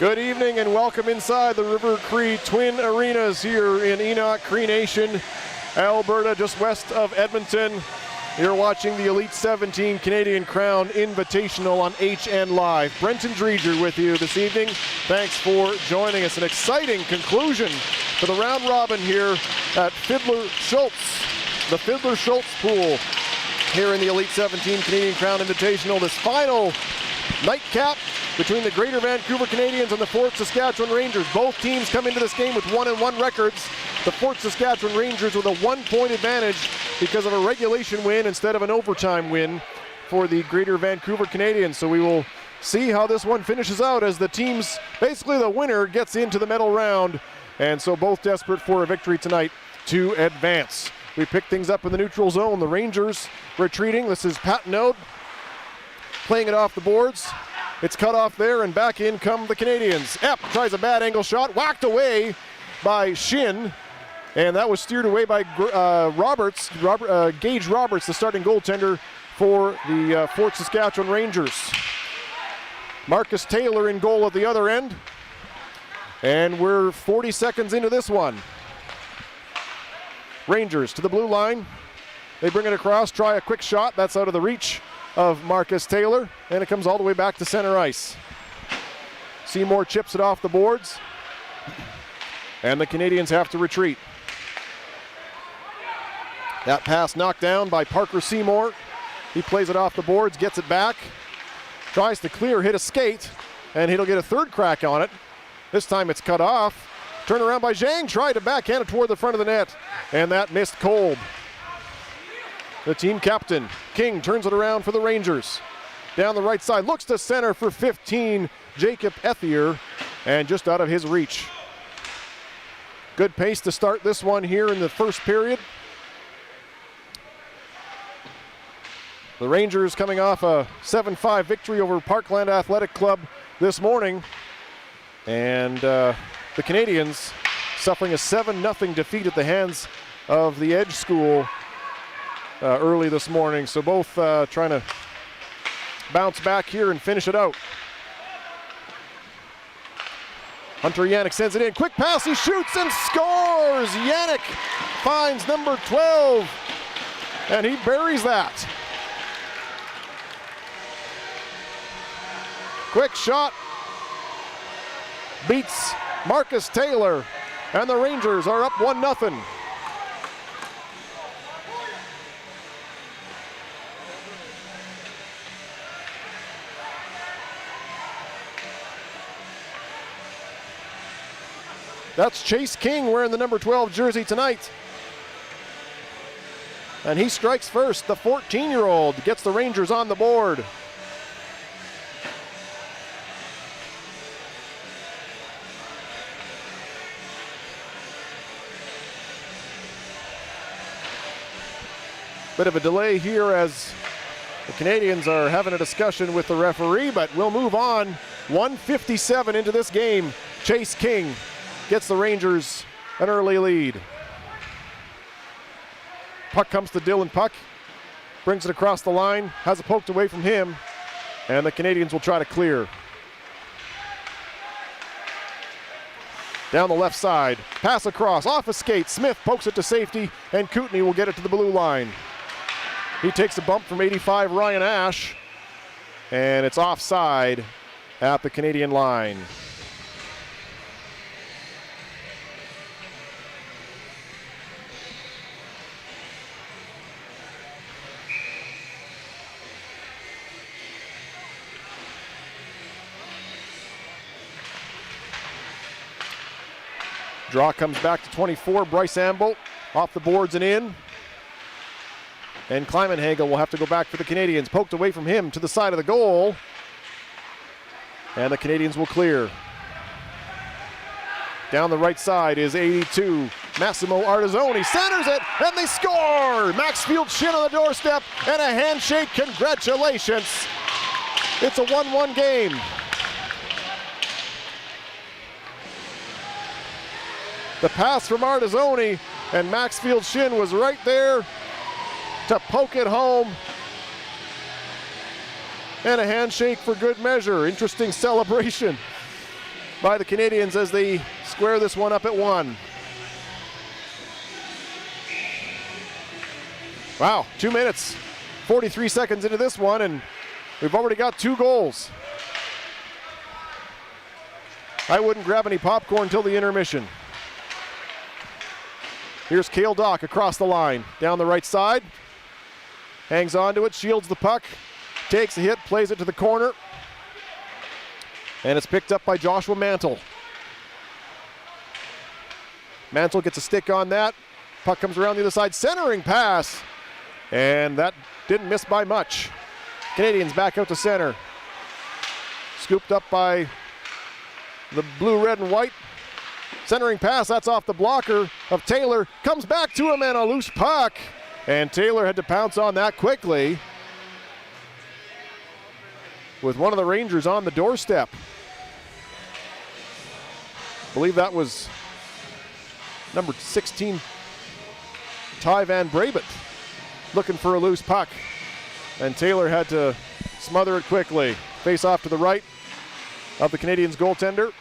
Good evening and welcome inside the River Cree Twin Arenas here in Enoch, Cree Nation, Alberta, just west of Edmonton. You're watching the Elite 17 Canadian Crown Invitational on HN Live. Brenton Dreger with you this evening. Thanks for joining us. An exciting conclusion to the round robin here at Fiddler Schultz, the Fiddler Schultz pool here in the Elite 17 Canadian Crown Invitational. This final nightcap between the Greater Vancouver Canadians and the Fort Saskatchewan Rangers. Both teams come into this game with 1-1 records. The Fort Saskatchewan Rangers with a 1-point advantage because of a regulation win instead of an overtime win for the Greater Vancouver Canadians. So we will see how this one finishes out as the teams, basically the winner gets into the medal round. And so both desperate for a victory tonight to advance. We pick things up in the neutral zone. The Rangers retreating. This is Patnaud playing it off the boards. It's cut off there, and back in come the Canadians. Epp tries a bad angle shot, whacked away by Shin, and that was steered away by Gage Roberts, the starting goaltender for the Fort Saskatchewan Rangers. Marcus Taylor in goal at the other end, and we're 40 seconds into this one. Rangers to the blue line. They bring it across, try a quick shot. That's out of the reach of Marcus Taylor, and it comes all the way back to center ice. Seymour chips it off the boards, and the Canadians have to retreat. That pass knocked down by Parker Seymour. He plays it off the boards, gets it back, tries to clear, hit a skate, and he'll get a third crack on it. This time it's cut off. Turn around by Zhang, tried to backhand it toward the front of the net, and that missed cold. The team captain, King, turns it around for the Rangers. Down the right side, looks to center for 15, Jacob Ethier, and just out of his reach. Good pace to start this one here in the first period. The Rangers coming off a 7-5 victory over Parkland Athletic Club this morning, and the Canadians suffering a 7-0 defeat at the hands of the Edge School early this morning. So both trying to bounce back here and finish it out. Hunter Yannick sends it in. Quick pass, he shoots and scores! Yannick finds number 12, and he buries that. Quick shot beats Marcus Taylor, and the Rangers are up 1-0. That's Chase King wearing the number 12 jersey tonight. And he strikes first. The 14-year-old gets the Rangers on the board. Bit of a delay here as the Canadians are having a discussion with the referee, but we'll move on. 1:57 into this game. Chase King gets the Rangers an early lead. Puck comes to Dylan Puck, brings it across the line, has it poked away from him, and the Canadians will try to clear. Down the left side, pass across, off a skate, Smith pokes it to safety, and Kootenay will get it to the blue line. He takes a bump from 85 Ryan Ash, and it's offside at the Canadian line. Draw comes back to 24, Bryce Amble off the boards and in. And Kleimenhagel will have to go back for the Canadians. Poked away from him to the side of the goal. And the Canadians will clear. Down the right side is 82, Massimo Artizzoni centers it, and they score! Maxfield Shin on the doorstep, and a handshake. Congratulations! It's a 1-1 game. The pass from Artizzoni, and Maxfield Shin was right there to poke it home. And a handshake for good measure. Interesting celebration by the Canadians as they square this one up at 1. Wow, 2 minutes, 43 seconds into this one, and we've already got 2 goals. I wouldn't grab any popcorn till the intermission. Here's Cale Dock across the line, down the right side. Hangs on to it, shields the puck, takes a hit, plays it to the corner. And it's picked up by Joshua Mantle. Mantle gets a stick on that. Puck comes around the other side, centering pass. And that didn't miss by much. Canadians back out to center. Scooped up by the blue, red, and white. Centering pass, that's off the blocker of Taylor. Comes back to him and a loose puck. And Taylor had to pounce on that quickly, with one of the Rangers on the doorstep. I believe that was number 16, Ty Van Brabant, looking for a loose puck. And Taylor had to smother it quickly. Face off to the right of the Canadiens goaltender.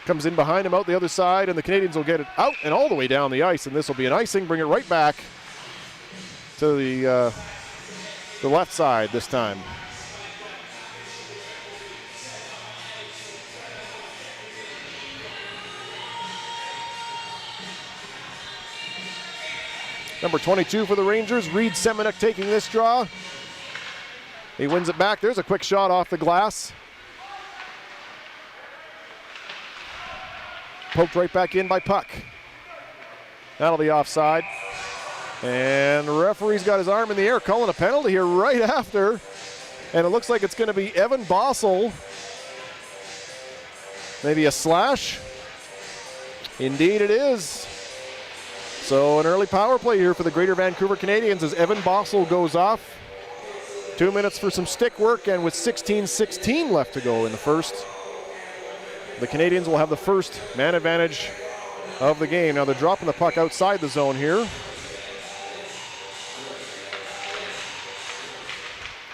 Comes in behind him out the other side, and the Canadiens will get it out and all the way down the ice, and this will be an icing, bring it right back to the left side this time. Number 22 for the Rangers, Reed Semenuk taking this draw. He wins it back. There's a quick shot off the glass. Poked right back in by Puck. That'll be offside. And the referee's got his arm in the air, calling a penalty here right after. And it looks like it's going to be Evan Bossel. Maybe a slash. Indeed it is. So an early power play here for the Greater Vancouver Canadians as Evan Bossel goes off. 2 minutes for some stick work, and with 16:16 left to go in the first, the Canadians will have the first man advantage of the game. Now they're dropping the puck outside the zone here.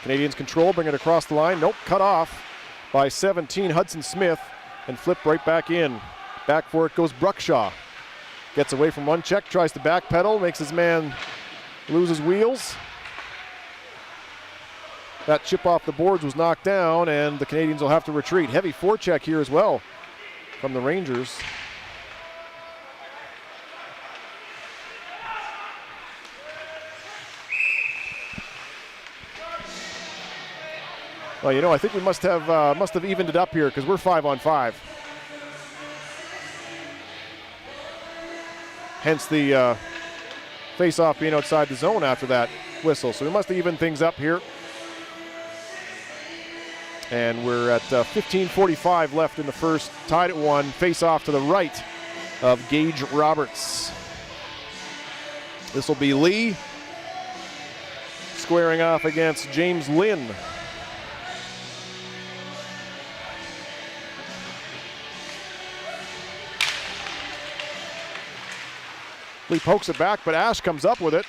Canadians control, bring it across the line. Nope, cut off by 17, Hudson Smith, and flipped right back in. Back for it goes Bruckshaw. Gets away from one check, tries to backpedal, makes his man lose his wheels. That chip off the boards was knocked down, and the Canadians will have to retreat. Heavy forecheck here as well from the Rangers. Well, you know, I think we must have evened it up here because we're 5-on-5. Hence the face-off being outside the zone after that whistle. So we must have evened things up here. And we're at 15:45 left in the first, tied at 1. Face-off to the right of Gage Roberts. This will be Lee squaring off against James Lynn. Lee pokes it back, but Ash comes up with it.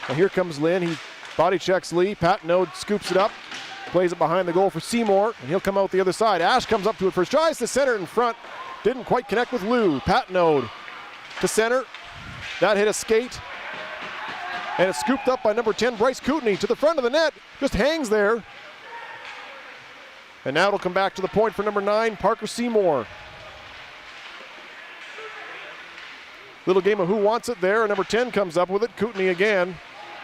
And here comes Lynn. He body checks Lee. Pat Node scoops it up, plays it behind the goal for Seymour, and he'll come out the other side. Ash comes up to it first, tries to center it in front. Didn't quite connect with Lou. Pat Node to center. That hit a skate. And it's scooped up by number 10, Bryce Kootenay, to the front of the net. Just hangs there. And now it'll come back to the point for number 9, Parker Seymour. Little game of who wants it there, and number 10 comes up with it, Kootenay again,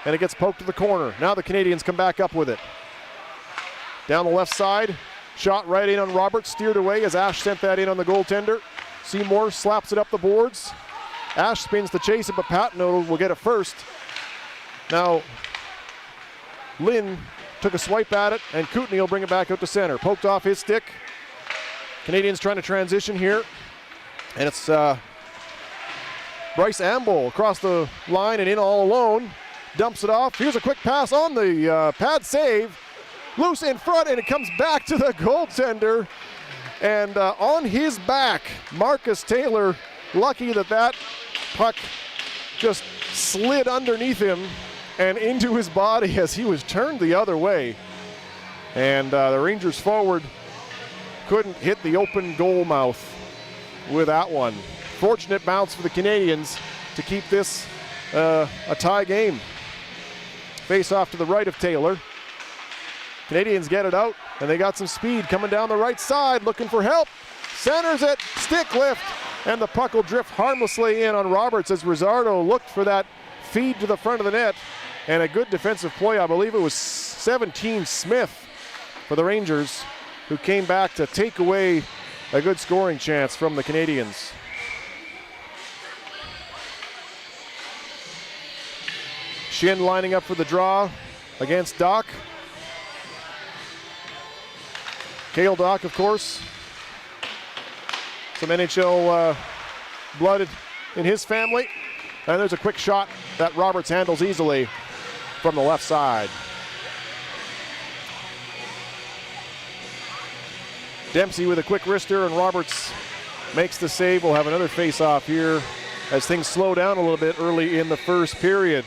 and it gets poked to the corner. Now the Canadians come back up with it. Down the left side, shot right in on Roberts, steered away as Ash sent that in on the goaltender. Seymour slaps it up the boards. Ash spins to chase it, but Patno will get it first. Now, Lynn took a swipe at it, and Kootenay will bring it back out to center. Poked off his stick. Canadians trying to transition here, and it's Bryce Amble across the line and in all alone. Dumps it off. Here's a quick pass on the pad save. Loose in front, and it comes back to the goaltender. And on his back, Marcus Taylor, lucky that puck just slid underneath him and into his body as he was turned the other way. And the Rangers forward couldn't hit the open goal mouth with that one. Fortunate bounce for the Canadians to keep this a tie game. Face off to the right of Taylor. Canadians get it out, and they got some speed coming down the right side, looking for help. Centers it, stick lift, and the puck will drift harmlessly in on Roberts as Rizzardo looked for that feed to the front of the net. And a good defensive play, I believe it was 17 Smith for the Rangers, who came back to take away a good scoring chance from the Canadians. Shin lining up for the draw against Doc. Cale Doc, of course. Some NHL blood in his family. And there's a quick shot that Roberts handles easily from the left side. Dempsey with a quick wrister, and Roberts makes the save. We'll have another face-off here as things slow down a little bit early in the first period.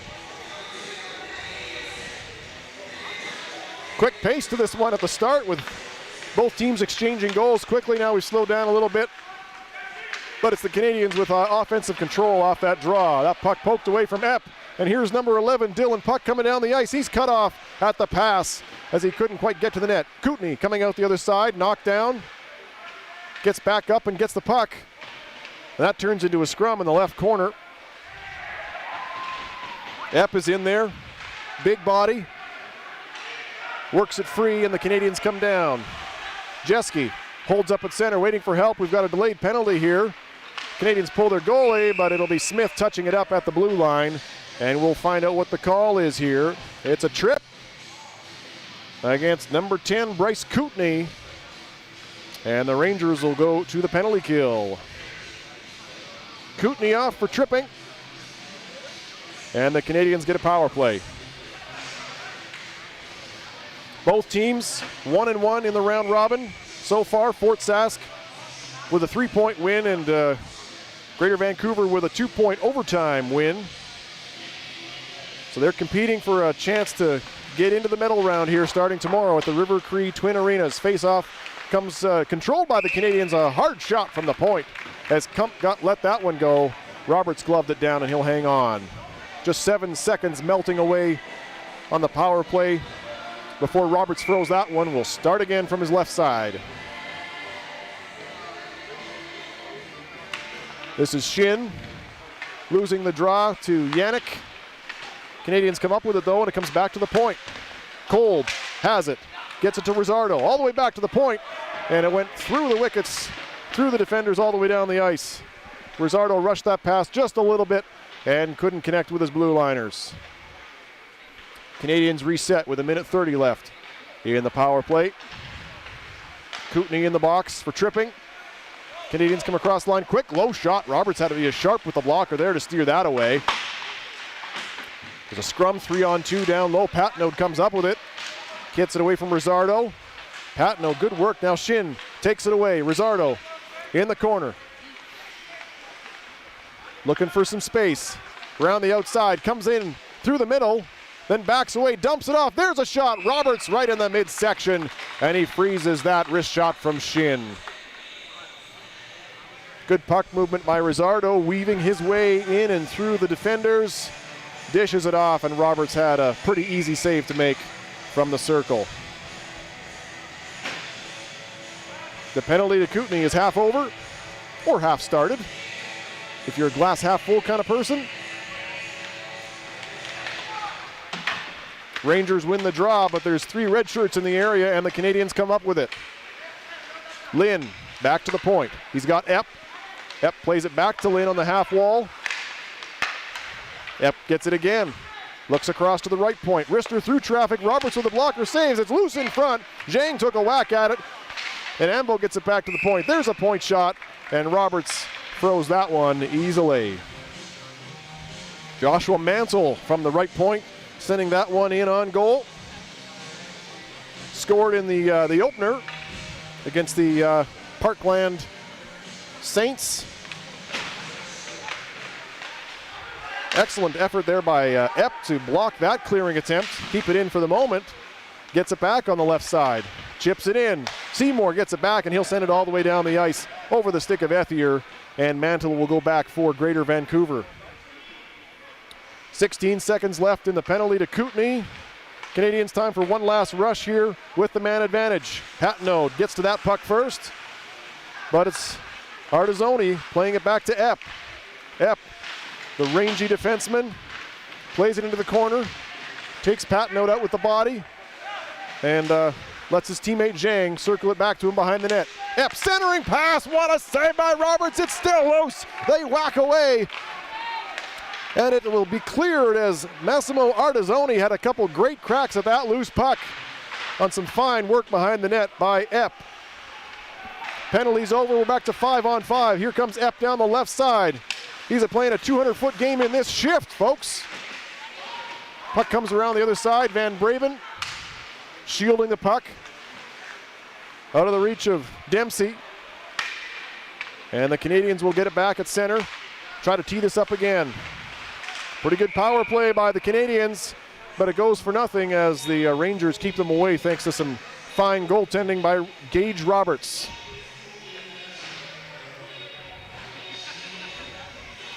Quick pace to this one at the start with both teams exchanging goals quickly. Now we've slowed down a little bit, but it's the Canadians with offensive control off that draw. That puck poked away from Epp, and here's number 11, Dylan Puck, coming down the ice. He's cut off at the pass as he couldn't quite get to the net. Kootenay coming out the other side, knocked down, gets back up and gets the puck. That turns into a scrum in the left corner. Epp is in there, big body, works it free, and the Canadians come down. Jeske holds up at center, waiting for help. We've got a delayed penalty here. Canadians pull their goalie, but it'll be Smith touching it up at the blue line, and we'll find out what the call is here. It's a trip against number 10, Bryce Kootenay, and the Rangers will go to the penalty kill. Kootenay off for tripping, and the Canadians get a power play. Both teams 1-1 in the round robin so far. Fort Sask with a 3-point win, and Greater Vancouver with a 2-point overtime win. So they're competing for a chance to get into the medal round here starting tomorrow at the River Cree Twin Arenas. Face-off comes controlled by the Canadians. A hard shot from the point as Kump let that one go. Roberts gloved it down, and he'll hang on. Just 7 seconds melting away on the power play before Roberts throws that one. Will start again from his left side. This is Shin losing the draw to Yannick. Canadians come up with it though, and it comes back to the point. Kolb has it, gets it to Rizzardo, all the way back to the point, and it went through the wickets, through the defenders, all the way down the ice. Rizzardo rushed that pass just a little bit and couldn't connect with his blue liners. Canadians reset with 1:30 left in the power play. Kootenay in the box for tripping. Canadians come across the line quick, low shot. Roberts had to be sharp with the blocker there to steer that away. There's a scrum, 3-on-2 down low. Patnaud comes up with it. Gets it away from Rizzardo. Patnaud, good work. Now Shin takes it away. Rizzardo in the corner. Looking for some space. Around the outside, comes in through the middle, then backs away, dumps it off. There's a shot. Roberts right in the midsection, and he freezes that wrist shot from Shin. Good puck movement by Rizzardo, weaving his way in and through the defenders. Dishes it off, and Roberts had a pretty easy save to make from the circle. The penalty to Kootenay is half over, or half started, if you're a glass half full kind of person. Rangers win the draw, but there's 3 red shirts in the area, and the Canadians come up with it. Lynn back to the point. He's got Epp. Epp plays it back to Lynn on the half wall. Epp gets it again. Looks across to the right point. Wrister through traffic. Roberts with the blocker saves. It's loose in front. Zhang took a whack at it, and Ambo gets it back to the point. There's a point shot, and Roberts throws that one easily. Joshua Mansell from the right point, sending that one in on goal. Scored in the opener against the Parkland Saints. Excellent effort there by Epp to block that clearing attempt. Keep it in for the moment. Gets it back on the left side. Chips it in. Seymour gets it back, and he'll send it all the way down the ice over the stick of Ethier, and Mantle will go back for Greater Vancouver. 16 seconds left in the penalty to Kootenay. Canadians time for one last rush here with the man advantage. Patenaude gets to that puck first, but it's Artizoni playing it back to Epp. Epp, the rangy defenseman, plays it into the corner, takes Patenaude out with the body, and lets his teammate Zhang circle it back to him behind the net. Epp centering pass, what a save by Roberts, it's still loose. They whack away, and it will be cleared as Massimo Artizoni had a couple great cracks at that loose puck on some fine work behind the net by Epp. Penalties over, we're back to 5-on-5. Here comes Epp down the left side. He's playing a 200-foot game in this shift, folks. Puck comes around the other side. Van Braven shielding the puck out of the reach of Dempsey. And the Canadians will get it back at center. Try to tee this up again. Pretty good power play by the Canadians, but it goes for nothing as the Rangers keep them away thanks to some fine goaltending by Gage Roberts.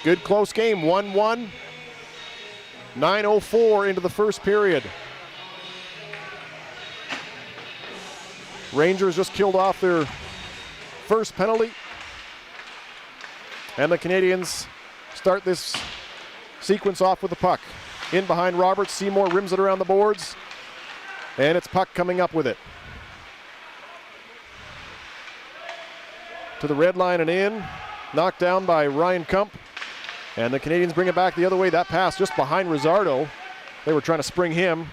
Good close game, 1-1. 9:04 into the first period. Rangers just killed off their first penalty. And the Canadians start this sequence off with the puck. In behind Roberts, Seymour rims it around the boards. And it's puck coming up with it. To the red line and in. Knocked down by Ryan Kump. And the Canadians bring it back the other way. That pass just behind Rizzardo. They were trying to spring him.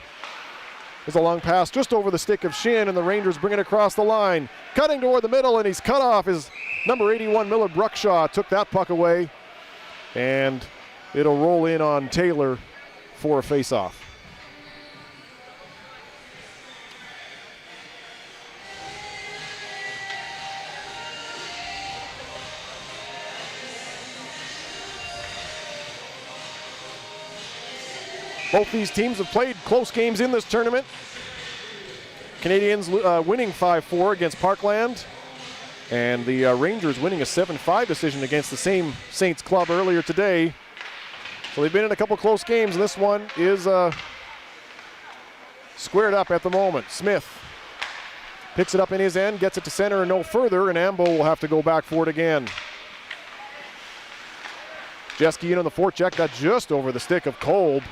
There's a long pass just over the stick of Shin, and the Rangers bring it across the line. Cutting toward the middle, and he's cut off. His number 81, Miller Bruckshaw, took that puck away. And it'll roll in on Taylor for a face-off. Both these teams have played close games in this tournament. Canadians winning 5-4 against Parkland, and the Rangers winning a 7-5 decision against the same Saints club earlier today. So they've been in a couple close games, and this one is squared up at the moment. Smith picks it up in his end, gets it to center and no further, and Ambo will have to go back for it again. Jeske in on the forecheck, got just over the stick of Kolb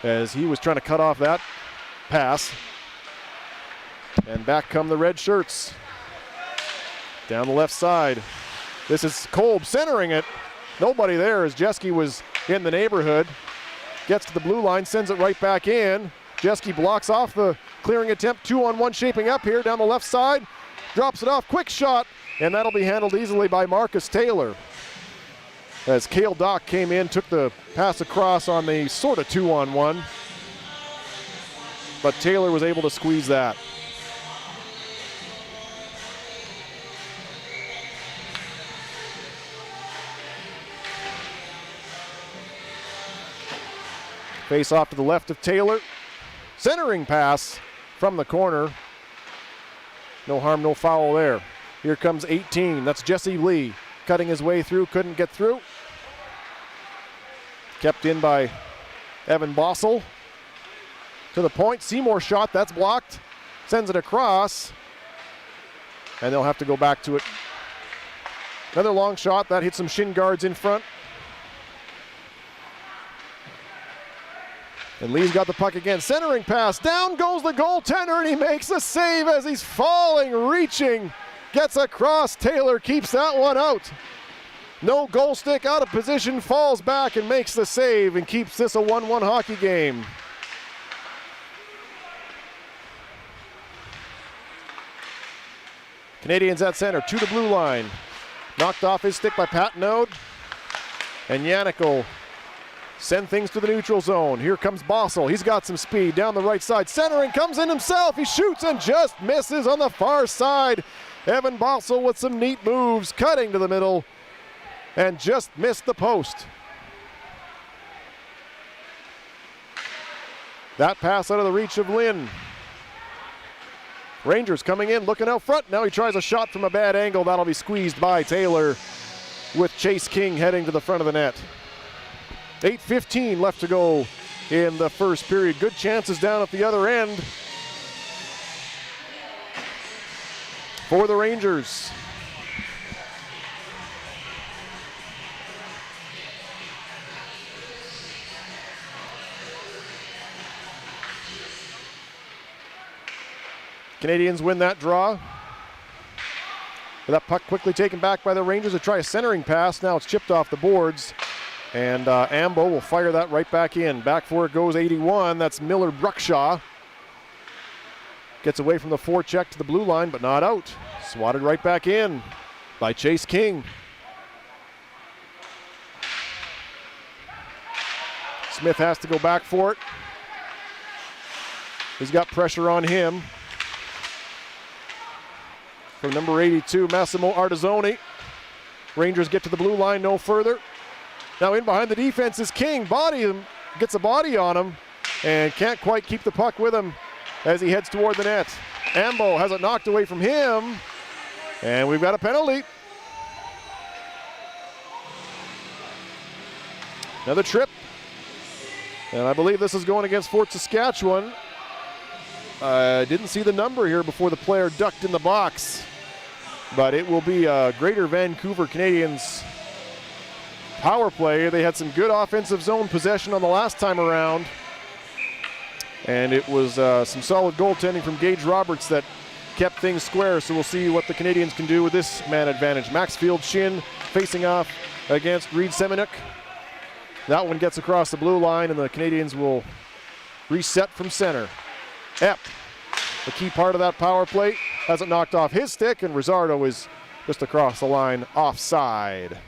as he was trying to cut off that pass. And back come the red shirts. Down the left side. This is Kolb centering it. Nobody there as Jeske was in the neighborhood. Gets to the blue line, sends it right back in. Jeske blocks off the clearing attempt. 2-on-1 shaping up here down the left side. Drops it off, quick shot, and that'll be handled easily by Marcus Taylor. As Cale Dock came in, took the pass across on the sort of 2-on-1. But Taylor was able to squeeze that. Face off to the left of Taylor. Centering pass from the corner. No harm, no foul there. Here comes 18, that's Jesse Lee. Cutting his way through, couldn't get through. Kept in by Evan Bossel. To the point, Seymour shot, that's blocked. Sends it across. And they'll have to go back to it. Another long shot, that hits some shin guards in front. And Lee's got the puck again, centering pass, down goes the goaltender, and he makes the save as he's falling, reaching. Gets across, Taylor keeps that one out. No goal stick, out of position, falls back and makes the save and keeps this a 1-1 hockey game. Canadians at center, to the blue line. Knocked off his stick by Patenaude. And Yannick will send things to the neutral zone. Here comes Bossel, he's got some speed down the right side. Centering, comes in himself, he shoots and just misses on the far side. Evan Bossel with some neat moves, cutting to the middle, and just missed the post. That pass out of the reach of Lynn. Rangers coming in, looking out front. Now he tries a shot from a bad angle. That'll be squeezed by Taylor with Chase King heading to the front of the net. 8:15 left to go in the first period. Good chances down at the other end for the Rangers. Canadians win that draw. That puck quickly taken back by the Rangers to try a centering pass. Now it's chipped off the boards. And Ambo will fire that right back in. Back for it goes 81. That's Miller Bruckshaw. Gets away from the forecheck to the blue line, but not out. Swatted right back in by Chase King. Smith has to go back for it. He's got pressure on him. From number 82, Massimo Artizzoni. Rangers get to the blue line, no further. Now in behind the defense is King. Gets a body on him and can't quite keep the puck with him as he heads toward the net. Ambo has it knocked away from him, and we've got a penalty. Another trip, and I believe this is going against Fort Saskatchewan. I didn't see the number here before the player ducked in the box, but it will be a Greater Vancouver Canadians power play. They had some good offensive zone possession on the last time around, and it was some solid goaltending from Gage Roberts that kept things square, so we'll see what the Canadians can do with this man advantage. Maxfield Shin facing off against Reed Semenuk. That one gets across the blue line, and the Canadians will reset from center. Epp, the key part of that power play, has it knocked off his stick, and Rizzardo is just across the line offside.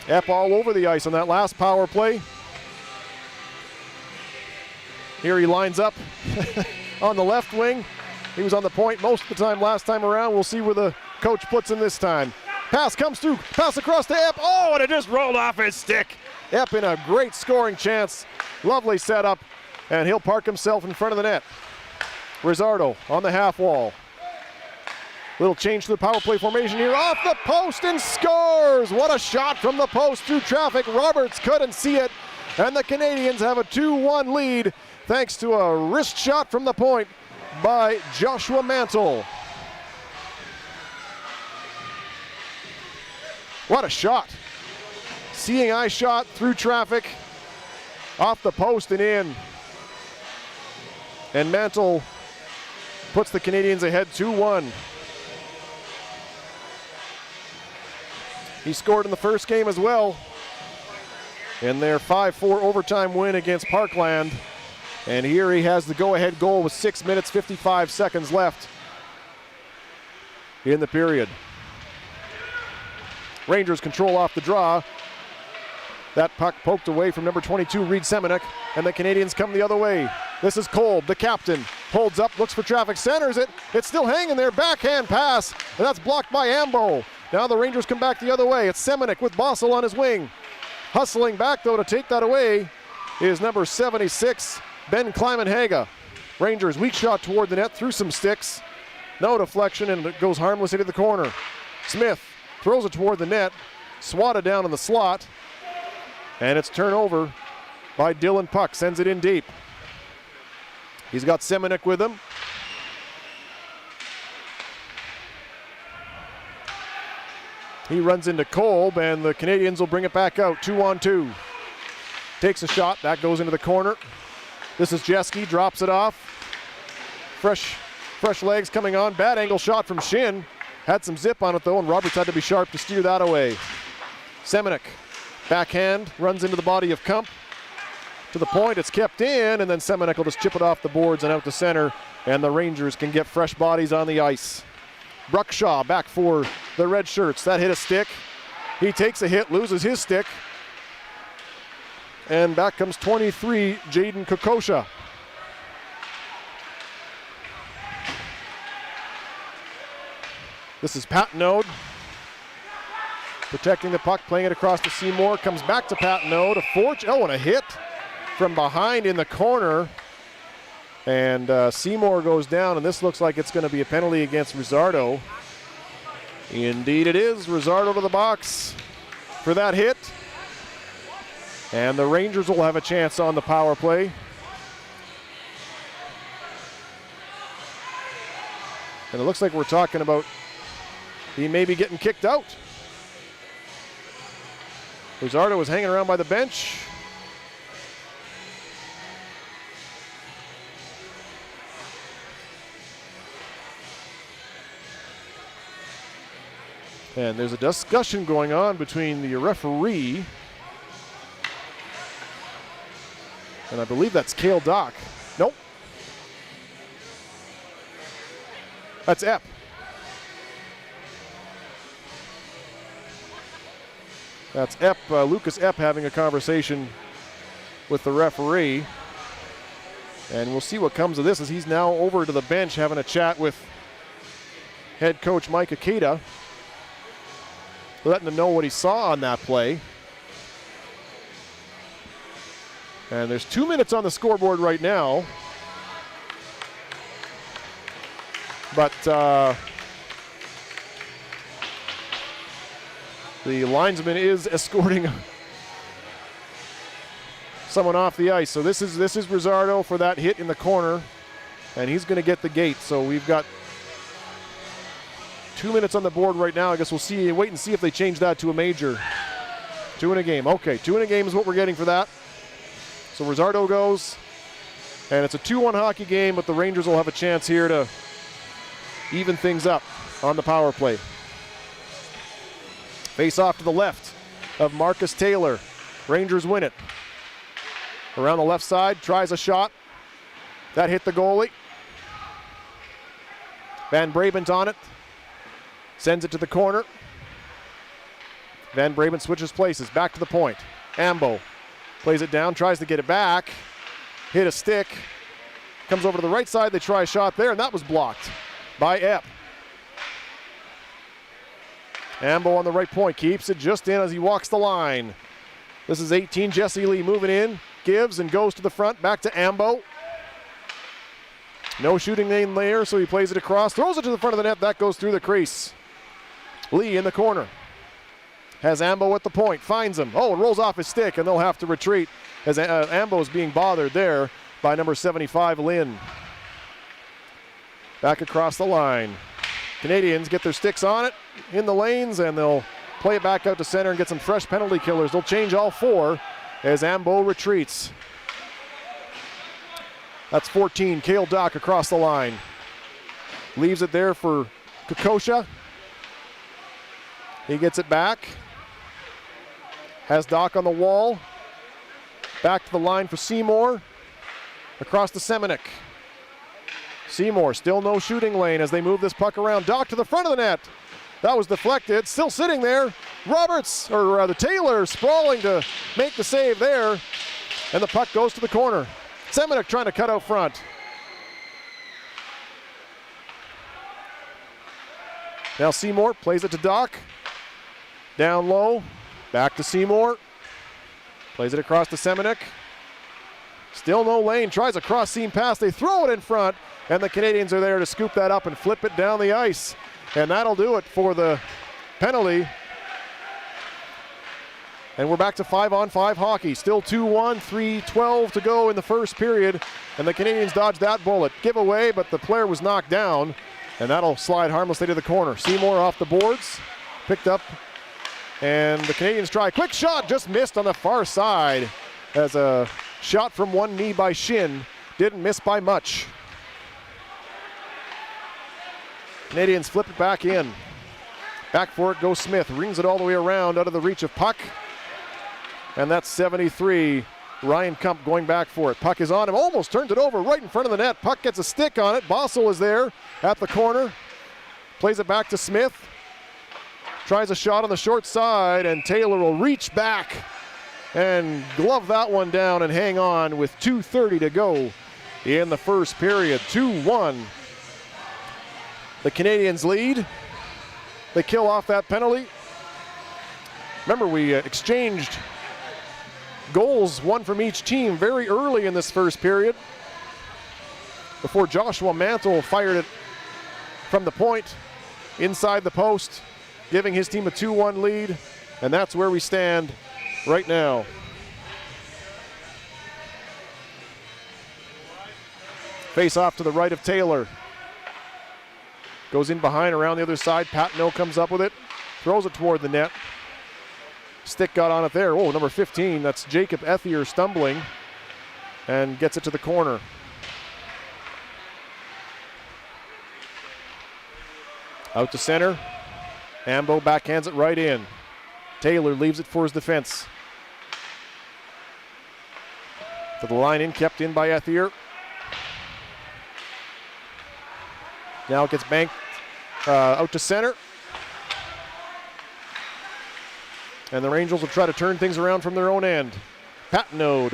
Epp all over the ice on that last power play. Here he lines up on the left wing. He was on the point most of the time last time around. We'll see where the coach puts him this time. Pass comes through, pass across to Epp. Oh, and it just rolled off his stick. Epp in a great scoring chance. Lovely setup, and he'll park himself in front of the net. Rizzardo on the half wall. Little change to the power play formation here. Off the post and scores! What a shot from the post through traffic. Roberts couldn't see it, and the Canadians have a 2-1 lead thanks to a wrist shot from the point by Joshua Mantle. What a shot. Seeing eye shot through traffic, off the post and in. And Mantle puts the Canadians ahead 2-1. He scored in the first game as well in their 5-4 overtime win against Parkland. And here he has the go-ahead goal with 6 minutes, 55 seconds left in the period. Rangers control off the draw. That puck poked away from number 22, Reed Semenuk, and the Canadians come the other way. This is Kolb, the captain. Holds up, looks for traffic, centers it. It's still hanging there, backhand pass, and that's blocked by Ambo. Now the Rangers come back the other way. It's Semenuk with Bossel on his wing. Hustling back, though, to take that away is number 76, Ben Kleiman-Haga. Rangers, weak shot toward the net, through some sticks. No deflection, and it goes harmless into the corner. Smith throws it toward the net, swatted down in the slot, and it's turned over by Dylan Puck, sends it in deep. He's got Semenuk with him. He runs into Kolb, and the Canadians will bring it back out, 2-on-2. Takes a shot, that goes into the corner. This is Jeske, drops it off. Fresh legs coming on, bad angle shot from Shin. Had some zip on it though, and Roberts had to be sharp to steer that away. Semenuk, backhand, runs into the body of Kump. To the point, it's kept in, and then Semenuk will just chip it off the boards and out to center, and the Rangers can get fresh bodies on the ice. Bruckshaw back for the red shirts. That hit a stick. He takes a hit, loses his stick. And back comes 23, Jaden Kokosha. This is Patnode. protecting the puck, playing it across to Seymour, comes back to Papineau to Forge. Oh, and a hit from behind in the corner. And Seymour goes down, and this looks like it's going to be a penalty against Rizzardo. Indeed it is. Rizzardo to the box for that hit. And the Rangers will have a chance on the power play. And it looks like we're talking about he may be getting kicked out. Rizzardo was hanging around by the bench. And there's a discussion going on between the referee, and I believe that's Cale Dock. Nope. That's Epp. That's Epp, Lucas Epp having a conversation with the referee. And we'll see what comes of this as he's now over to the bench having a chat with head coach Mike Akita, letting him know what he saw on that play. And there's 2 minutes on the scoreboard right now. But the linesman is escorting someone off the ice. So this is Rizzardo for that hit in the corner, and he's going to get the gate. So we've got 2 minutes on the board right now. I guess we'll see. Wait and see if they change that to a major. 2 in a game. Okay, 2 in a game is what we're getting for that. So Rizzardo goes, and it's a 2-1 hockey game, but the Rangers will have a chance here to even things up on the power play. Face off to the left of Marcus Taylor. Rangers win it. Around the left side, tries a shot. That hit the goalie. Van Brabant on it. Sends it to the corner. Van Brabant switches places, back to the point. Ambo plays it down, tries to get it back. Hit a stick. Comes over to the right side, they try a shot there, and that was blocked by Epp. Ambo on the right point, keeps it just in as he walks the line. This is 18, Jesse Lee moving in, gives and goes to the front, back to Ambo. No shooting lane there, so he plays it across, throws it to the front of the net, that goes through the crease. Lee in the corner. Has Ambo at the point, finds him. Oh, it rolls off his stick, and they'll have to retreat as Ambo is being bothered there by number 75, Lynn. Back across the line. Canadians get their sticks on it in the lanes, and they'll play it back out to center and get some fresh penalty killers. They'll change all four as Ambo retreats. That's 14, Cale Dock across the line. Leaves it there for Kokosha. He gets it back. Has Dock on the wall. Back to the line for Seymour. Across to Semenuk. Seymour, still no shooting lane as they move this puck around. Dock to the front of the net. That was deflected, still sitting there. Roberts, or rather Taylor, sprawling to make the save there. And the puck goes to the corner. Semenuk trying to cut out front. Now Seymour plays it to Dock. Down low, back to Seymour. Plays it across to Semenuk. Still no lane, tries a cross seam pass. They throw it in front, and the Canadians are there to scoop that up and flip it down the ice. And that'll do it for the penalty. And we're back to 5-on-5 hockey. Still 2-1, 3:12 to go in the first period. And the Canadians dodged that bullet. Giveaway, but the player was knocked down. And that'll slide harmlessly to the corner. Seymour off the boards, picked up. And the Canadians try. Quick shot, just missed on the far side. As a shot from one knee by Shin. Didn't miss by much. Canadians flip it back in. Back for it goes Smith. Rings it all the way around out of the reach of puck. And that's 73. Ryan Kump going back for it. Puck is on him. Almost turns it over right in front of the net. Puck gets a stick on it. Bossel is there at the corner. Plays it back to Smith. Tries a shot on the short side, and Taylor will reach back and glove that one down and hang on with 2:30 to go in the first period. 2-1. The Canadians lead. They kill off that penalty. Remember, we exchanged goals, one from each team, very early in this first period before Joshua Mantle fired it from the point inside the post, giving his team a 2-1 lead, and that's where we stand right now. Face off to the right of Taylor. Goes in behind, around the other side. Patino comes up with it, throws it toward the net. Stick got on it there. Oh, number 15, that's Jacob Ethier stumbling and gets it to the corner. Out to center. Ambo backhands it right in. Taylor leaves it for his defense. To the line in, kept in by Ethier. Now it gets banked out to center. And the Rangers will try to turn things around from their own end. Patino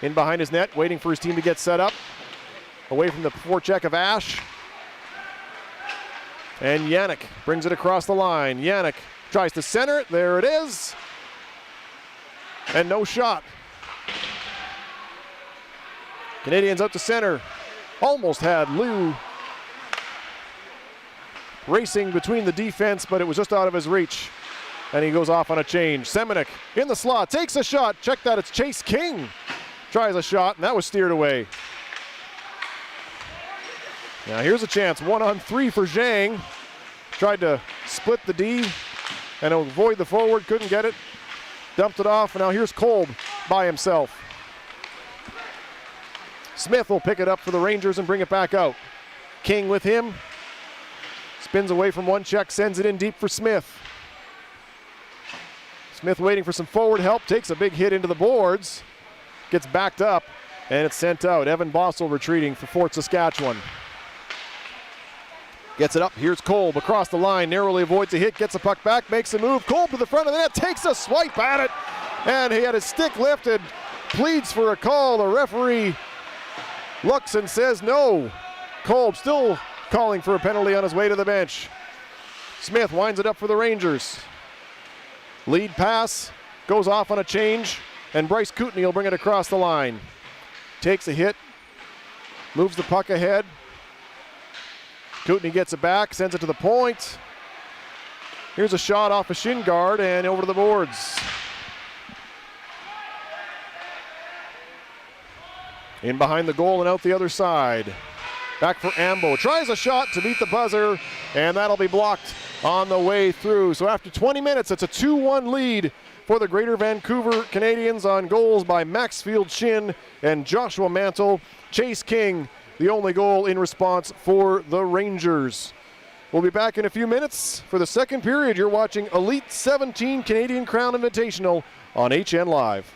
in behind his net, waiting for his team to get set up. Away from the forecheck of Ash. And Yannick brings it across the line. Yannick tries to center it. There it is. And no shot. Canadians out to center. Almost had Lou racing between the defense, but it was just out of his reach. And he goes off on a change. Semenuk in the slot, takes a shot. Check that, it's Chase King. Tries a shot, and that was steered away. Now here's a chance, 1-on-3 for Zhang. Tried to split the D and avoid the forward, couldn't get it. Dumped it off, and now here's Kolb by himself. Smith will pick it up for the Rangers and bring it back out. King with him. Spins away from one check, sends it in deep for Smith. Smith waiting for some forward help, takes a big hit into the boards, gets backed up, and it's sent out. Evan Bossel retreating for Fort Saskatchewan. Gets it up, here's Kolb across the line, narrowly avoids a hit, gets a puck back, makes a move. Kolb to the front of the net, takes a swipe at it, and he had his stick lifted, pleads for a call. The referee looks and says no. Kolb still calling for a penalty on his way to the bench. Smith winds it up for the Rangers. Lead pass, goes off on a change, and Bryce Kootenay will bring it across the line. Takes a hit, moves the puck ahead. Kootenay gets it back, sends it to the point. Here's a shot off a shin guard and over to the boards. In behind the goal and out the other side. Back for Ambo, tries a shot to beat the buzzer, and that'll be blocked on the way through. So after 20 minutes, it's a 2-1 lead for the Greater Vancouver Canadians on goals by Maxfield Shin and Joshua Mantle. Chase King, the only goal in response for the Rangers. We'll be back in a few minutes for the second period. You're watching Elite 17 Canadian Crown Invitational on HN Live.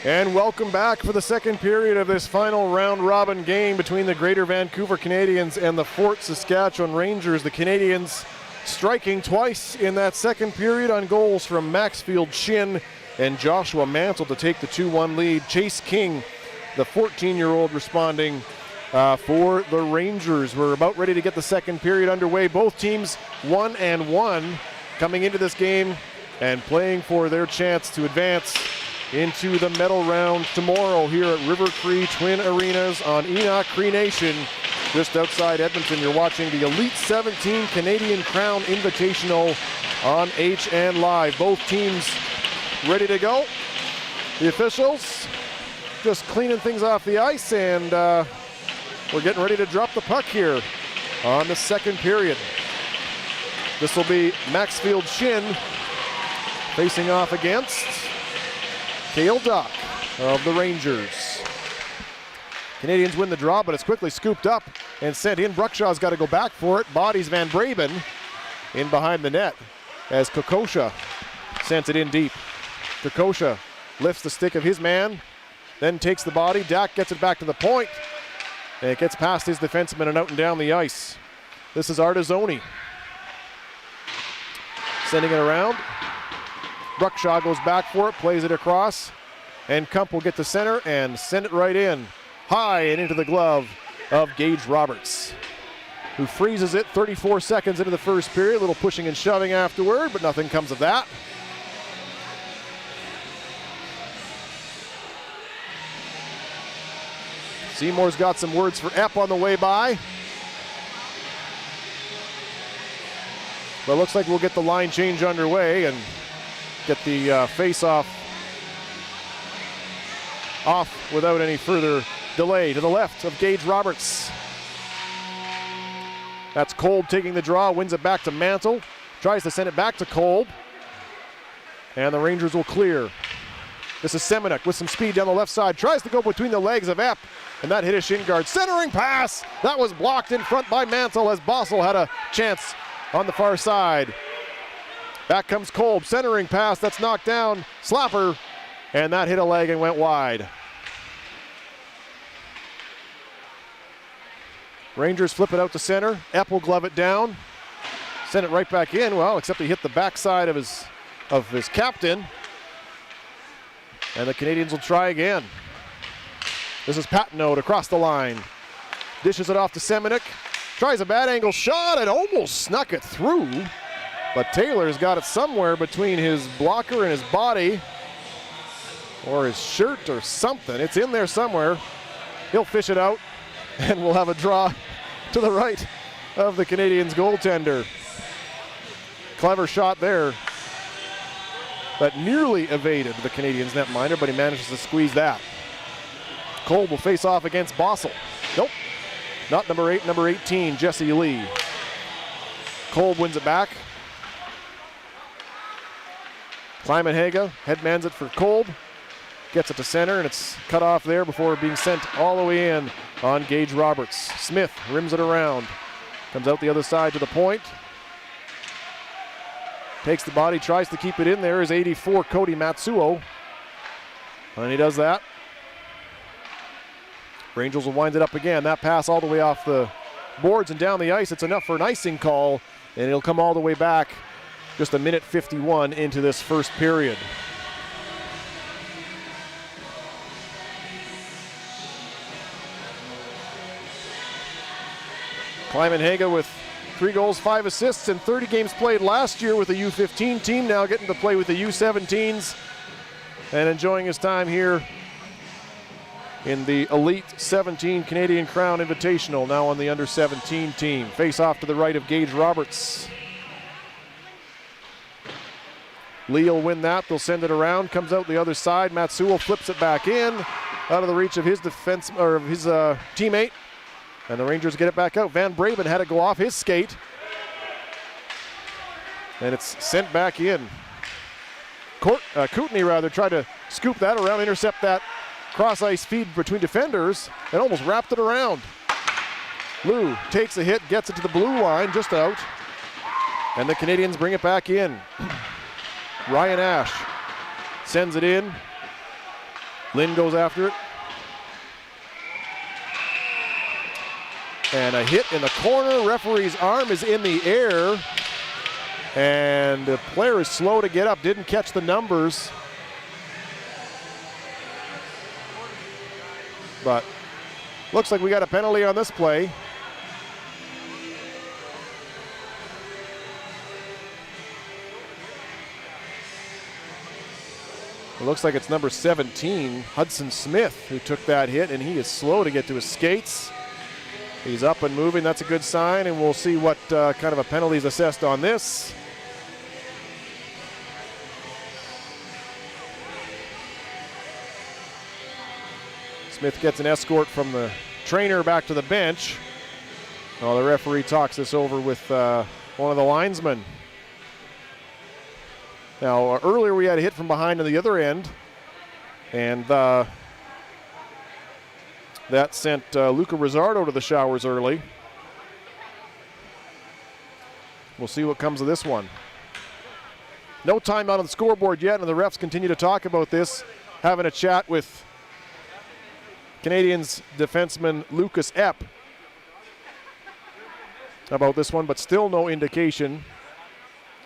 And welcome back for the second period of this final round-robin game between the Greater Vancouver Canadians and the Fort Saskatchewan Rangers. The Canadians striking twice in that second period on goals from Maxfield Shin and Joshua Mantle to take the 2-1 lead. Chase King, the 14-year-old, responding for the Rangers. We're about ready to get the second period underway. Both teams 1-1 coming into this game and playing for their chance to advance into the medal round tomorrow here at River Cree Twin Arenas on Enoch Cree Nation, just outside Edmonton. You're watching the Elite 17 Canadian Crown Invitational on HN Live. Both teams ready to go. The officials just cleaning things off the ice, and we're getting ready to drop the puck here on the second period. This will be Maxfield Shin facing off against Cale Duck of the Rangers. Canadians win the draw, but it's quickly scooped up and sent in. Bruckshaw's got to go back for it. Bodies Van Braben in behind the net as Kokosha sends it in deep. Kokosha lifts the stick of his man, then takes the body. Dak gets it back to the point, and it gets past his defenseman and out and down the ice. This is Artizoni sending it around. Bruckshaw goes back for it, plays it across, and Kump will get to center and send it right in, high and into the glove of Gage Roberts, who freezes it 34 seconds into the first period. A little pushing and shoving afterward, but nothing comes of that. Seymour's got some words for Epp on the way by. But it looks like we'll get the line change underway and get the face-off off without any further delay. To the left of Gage Roberts. That's Kolb taking the draw, wins it back to Mantle. Tries to send it back to Kolb. And the Rangers will clear. This is Semenuk with some speed down the left side. Tries to go between the legs of Epp. And that hit a shin guard. Centering pass. That was blocked in front by Mantle as Bossel had a chance on the far side. Back comes Kolb, centering pass, that's knocked down, slapper, and that hit a leg and went wide. Rangers flip it out to center. Epp will glove it down, send it right back in. Well, except he hit the backside of his captain, and the Canadians will try again. This is Patnaud across the line, dishes it off to Semenuk, tries a bad angle shot and almost snuck it through. But Taylor's got it somewhere between his blocker and his body, or his shirt or something. It's in there somewhere. He'll fish it out, and we'll have a draw to the right of the Canadians' goaltender. Clever shot there that nearly evaded the Canadians' netminder, but he manages to squeeze that. Kolb will face off against Bossel. Nope, not number 8, number 18, Jesse Lee. Kolb wins it back. Kleiman-Haga headmans it for Kolb, gets it to center, and it's cut off there before being sent all the way in on Gage Roberts. Smith rims it around, comes out the other side to the point, takes the body, tries to keep it in there, is 84 Cody Matsuo, and he does that. Rangers will wind it up again. That pass all the way off the boards and down the ice. It's enough for an icing call, and it'll come all the way back just a minute 51 into this first period. Kleiman-Haga with 3 goals, 5 assists, and 30 games played last year with the U15 team, now getting to play with the U17s and enjoying his time here in the Elite 17 Canadian Crown Invitational, now on the under 17 team. Face off to the right of Gage Roberts. Lee will win that, they'll send it around, comes out the other side. Matsuo flips it back in, out of the reach of his defense, or of his teammate. And the Rangers get it back out. Van Braben had to go off his skate. And it's sent back in. Kootenay tried to scoop that around, intercept that cross-ice feed between defenders, and almost wrapped it around. Lou takes a hit, gets it to the blue line, just out. And the Canadians bring it back in. Ryan Ash sends it in. Lynn goes after it. And a hit in the corner. Referee's arm is in the air. And the player is slow to get up. Didn't catch the numbers. But looks like we got a penalty on this play. It looks like it's number 17, Hudson Smith, who took that hit, and he is slow to get to his skates. He's up and moving. That's a good sign, and we'll see what kind of a penalty is assessed on this. Smith gets an escort from the trainer back to the bench. Oh, the referee talks this over with one of the linesmen. Now, earlier we had a hit from behind on the other end, and that sent Luca Rizzardo to the showers early. We'll see what comes of this one. No timeout on the scoreboard yet, and the refs continue to talk about this, having a chat with Canadiens defenseman Lucas Epp about this one, but still no indication.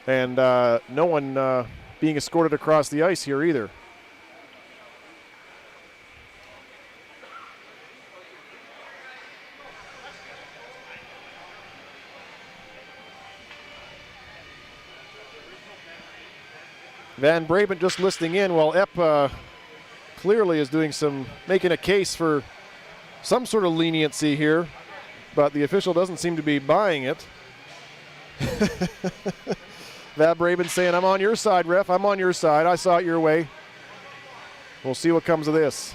And no one being escorted across the ice here either. Van Brabant just listening in while Epp clearly is making a case for some sort of leniency here, but the official doesn't seem to be buying it. Van Brabant saying, I'm on your side, ref. I'm on your side. I saw it your way. We'll see what comes of this.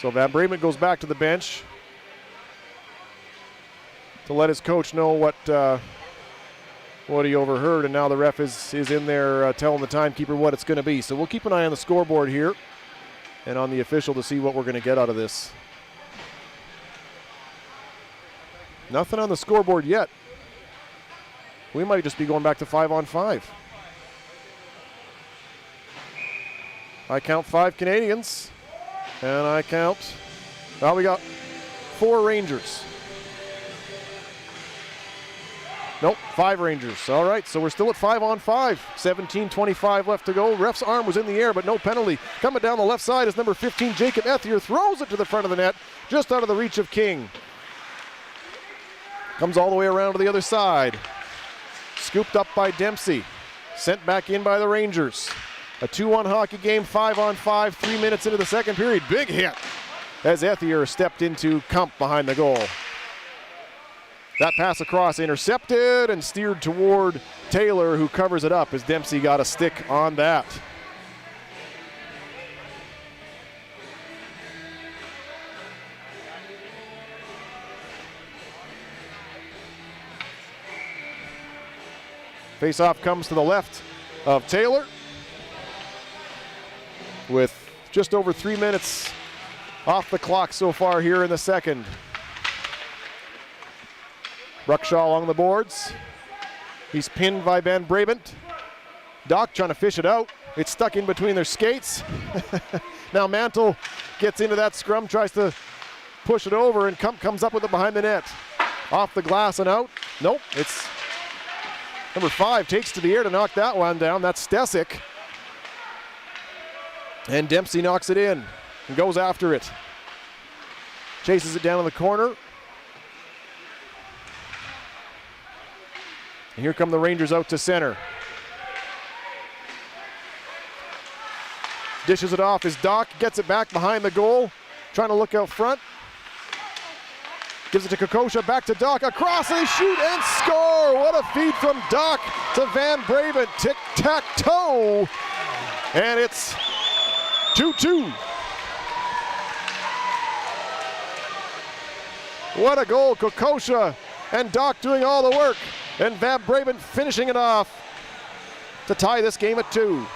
So Van Brabant goes back to the bench to let his coach know what he overheard, and now the ref is in there telling the timekeeper what it's going to be. So we'll keep an eye on the scoreboard here and on the official to see what we're going to get out of this. Nothing on the scoreboard yet. We might just be going back to 5-on-5. I count 5 Canadians, and I count, well, we got 4 Rangers. Nope, 5 Rangers. All right, so we're still at 5-on-5. 17:25 left to go. Ref's arm was in the air, but no penalty. Coming down the left side is number 15, Jacob Ethier, throws it to the front of the net, just out of the reach of King. Comes all the way around to the other side. Scooped up by Dempsey. Sent back in by the Rangers. A 2-1 hockey game, 5-on-5, 3 minutes into the second period. Big hit as Ethier stepped into Kump behind the goal. That pass across intercepted and steered toward Taylor, who covers it up as Dempsey got a stick on that. Face-off comes to the left of Taylor with just over 3 minutes off the clock so far here in the second. Bruckshaw along the boards. He's pinned by Van Brabant. Doc trying to fish it out. It's stuck in between their skates. Now Mantle gets into that scrum, tries to push it over, and Kump comes up with it behind the net. Off the glass and out. Nope, it's number 5 takes to the air to knock that one down. That's Stesic. And Dempsey knocks it in and goes after it. Chases it down in the corner. And here come the Rangers out to center. Dishes it off as Doc gets it back behind the goal. Trying to look out front. Gives it to Kokosha, back to Doc, across, and they shoot and score! What a feed from Doc to Van Brabant, tic-tac-toe! And it's 2-2. What a goal, Kokosha and Doc doing all the work, and Van Brabant finishing it off to tie this game at 2.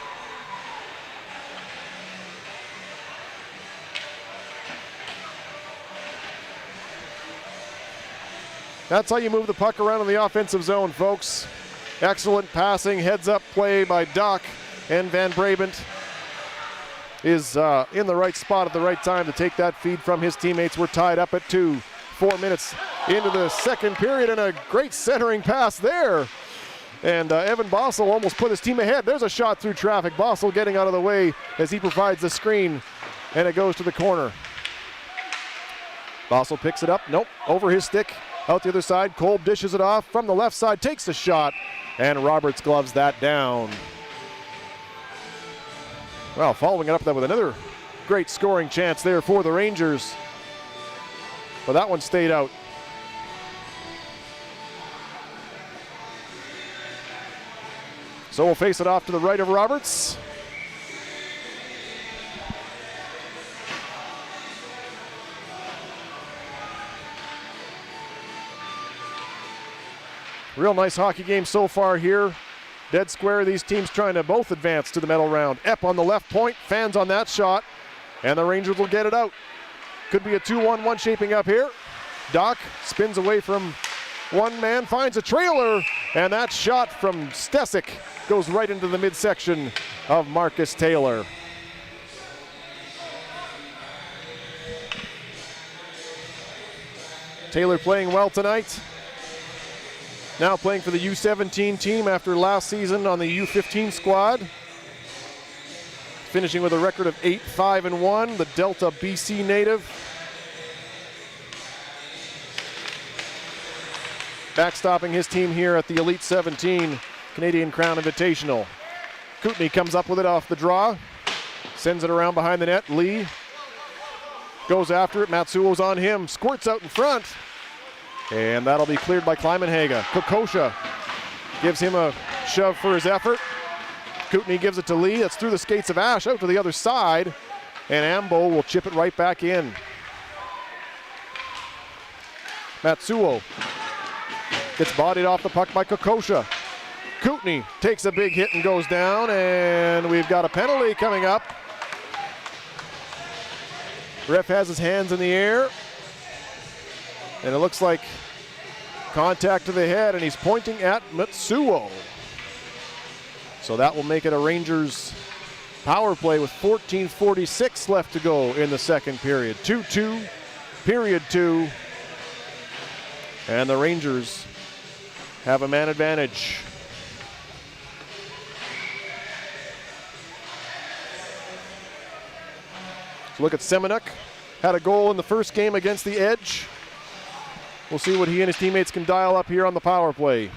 That's how you move the puck around in the offensive zone, folks. Excellent passing, heads-up play by Doc and Van Brabant. is in the right spot at the right time to take that feed from his teammates. We're tied up at 2. 4 minutes into the second period, and a great centering pass there. And Evan Bossel almost put his team ahead. There's a shot through traffic. Bossel getting out of the way as he provides the screen, and it goes to the corner. Bossel picks it up. Nope, over his stick. Out the other side, Kolb dishes it off from the left side, takes the shot, and Roberts gloves that down. Well, following it up with another great scoring chance there for the Rangers. But that one stayed out. So we'll face it off to the right of Roberts. Real nice hockey game so far here. Dead square, these teams trying to both advance to the medal round. Epp on the left point, fans on that shot, and the Rangers will get it out. Could be a 2-1-1 shaping up here. Doc spins away from one man, finds a trailer, and that shot from Stesic goes right into the midsection of Marcus Taylor. Taylor playing well tonight. Now playing for the U17 team after last season on the U15 squad. Finishing with a record of 8-5-1, the Delta BC native. Backstopping his team here at the Elite 17 Canadian Crown Invitational. Kootenay comes up with it off the draw. Sends it around behind the net. Lee goes after it. Matsuo's on him. Squirts out in front. And that'll be cleared by Kleimenhaga. Kokosha gives him a shove for his effort. Kootenay gives it to Lee. That's through the skates of Ash out to the other side. And Ambo will chip it right back in. Matsuo gets bodied off the puck by Kokosha. Kootenay takes a big hit and goes down, and we've got a penalty coming up. Ref has his hands in the air, and it looks like contact to the head, and he's pointing at Matsuo. So that will make it a Rangers power play with 14:46 left to go in the second period. 2-2, period 2, and the Rangers have a man advantage. So look at Semenuk. Had a goal in the first game against the Edge. We'll see what he and his teammates can dial up here on the power play.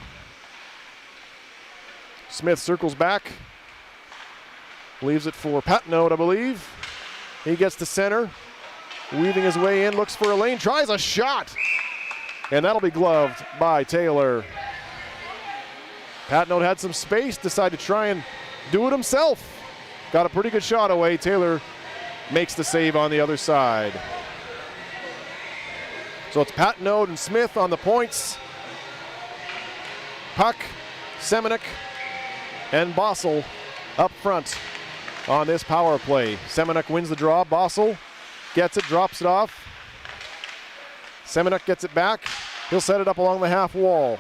Smith circles back. Leaves it for Patnaud, I believe. He gets to center. Weaving his way in, looks for a lane, tries a shot. And that'll be gloved by Taylor. Patnaud had some space, decided to try and do it himself. Got a pretty good shot away. Taylor makes the save on the other side. So it's Patnaud and Smith on the points. Puck, Semenuk, and Bossel up front on this power play. Semenuk wins the draw. Bossel gets it, drops it off. Semenuk gets it back. He'll set it up along the half wall.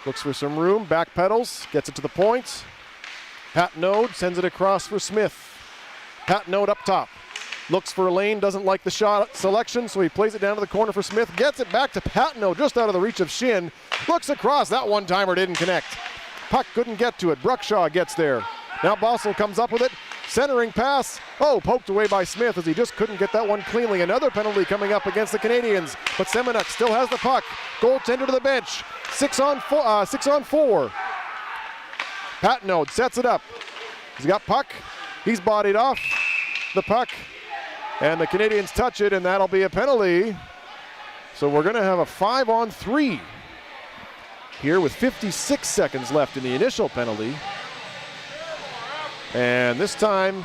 Looks for some room, back pedals, gets it to the point. Patnaud sends it across for Smith. Patnaud up top. Looks for a lane, doesn't like the shot selection, so he plays it down to the corner for Smith. Gets it back to Patnaud, just out of the reach of Shin. Looks across, that one-timer didn't connect. Puck couldn't get to it. Bruckshaw gets there. Now Bossel comes up with it. Centering pass. Oh, poked away by Smith as he just couldn't get that one cleanly. Another penalty coming up against the Canadians, but Semenuk still has the puck. Goaltender to the bench. 6 on 4. Patnaud sets it up. He's got puck. He's bodied off the puck. And the Canadians touch it, and that'll be a penalty. So we're going to have a 5-on-3 here with 56 seconds left in the initial penalty. And this time,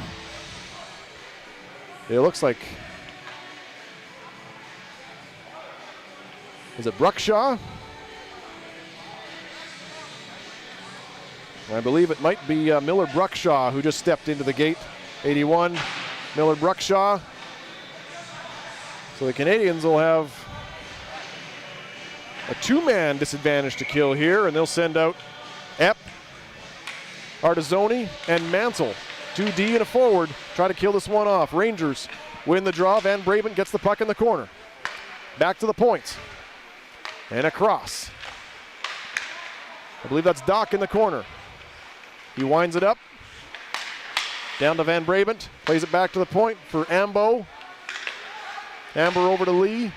it looks like, is it Bruckshaw? I believe it might be Miller Bruckshaw who just stepped into the gate. 81, Miller Bruckshaw. So the Canadians will have a two-man disadvantage to kill here, and they'll send out Epp, Artizoni, and Mansell 2D and a forward. Try to kill this one off. Rangers win the draw. Van Braben gets the puck in the corner. Back to the point. And across. I believe that's Doc in the corner. He winds it up. Down to Van Braben. Plays it back to the point for Ambo. Amber over to Lee.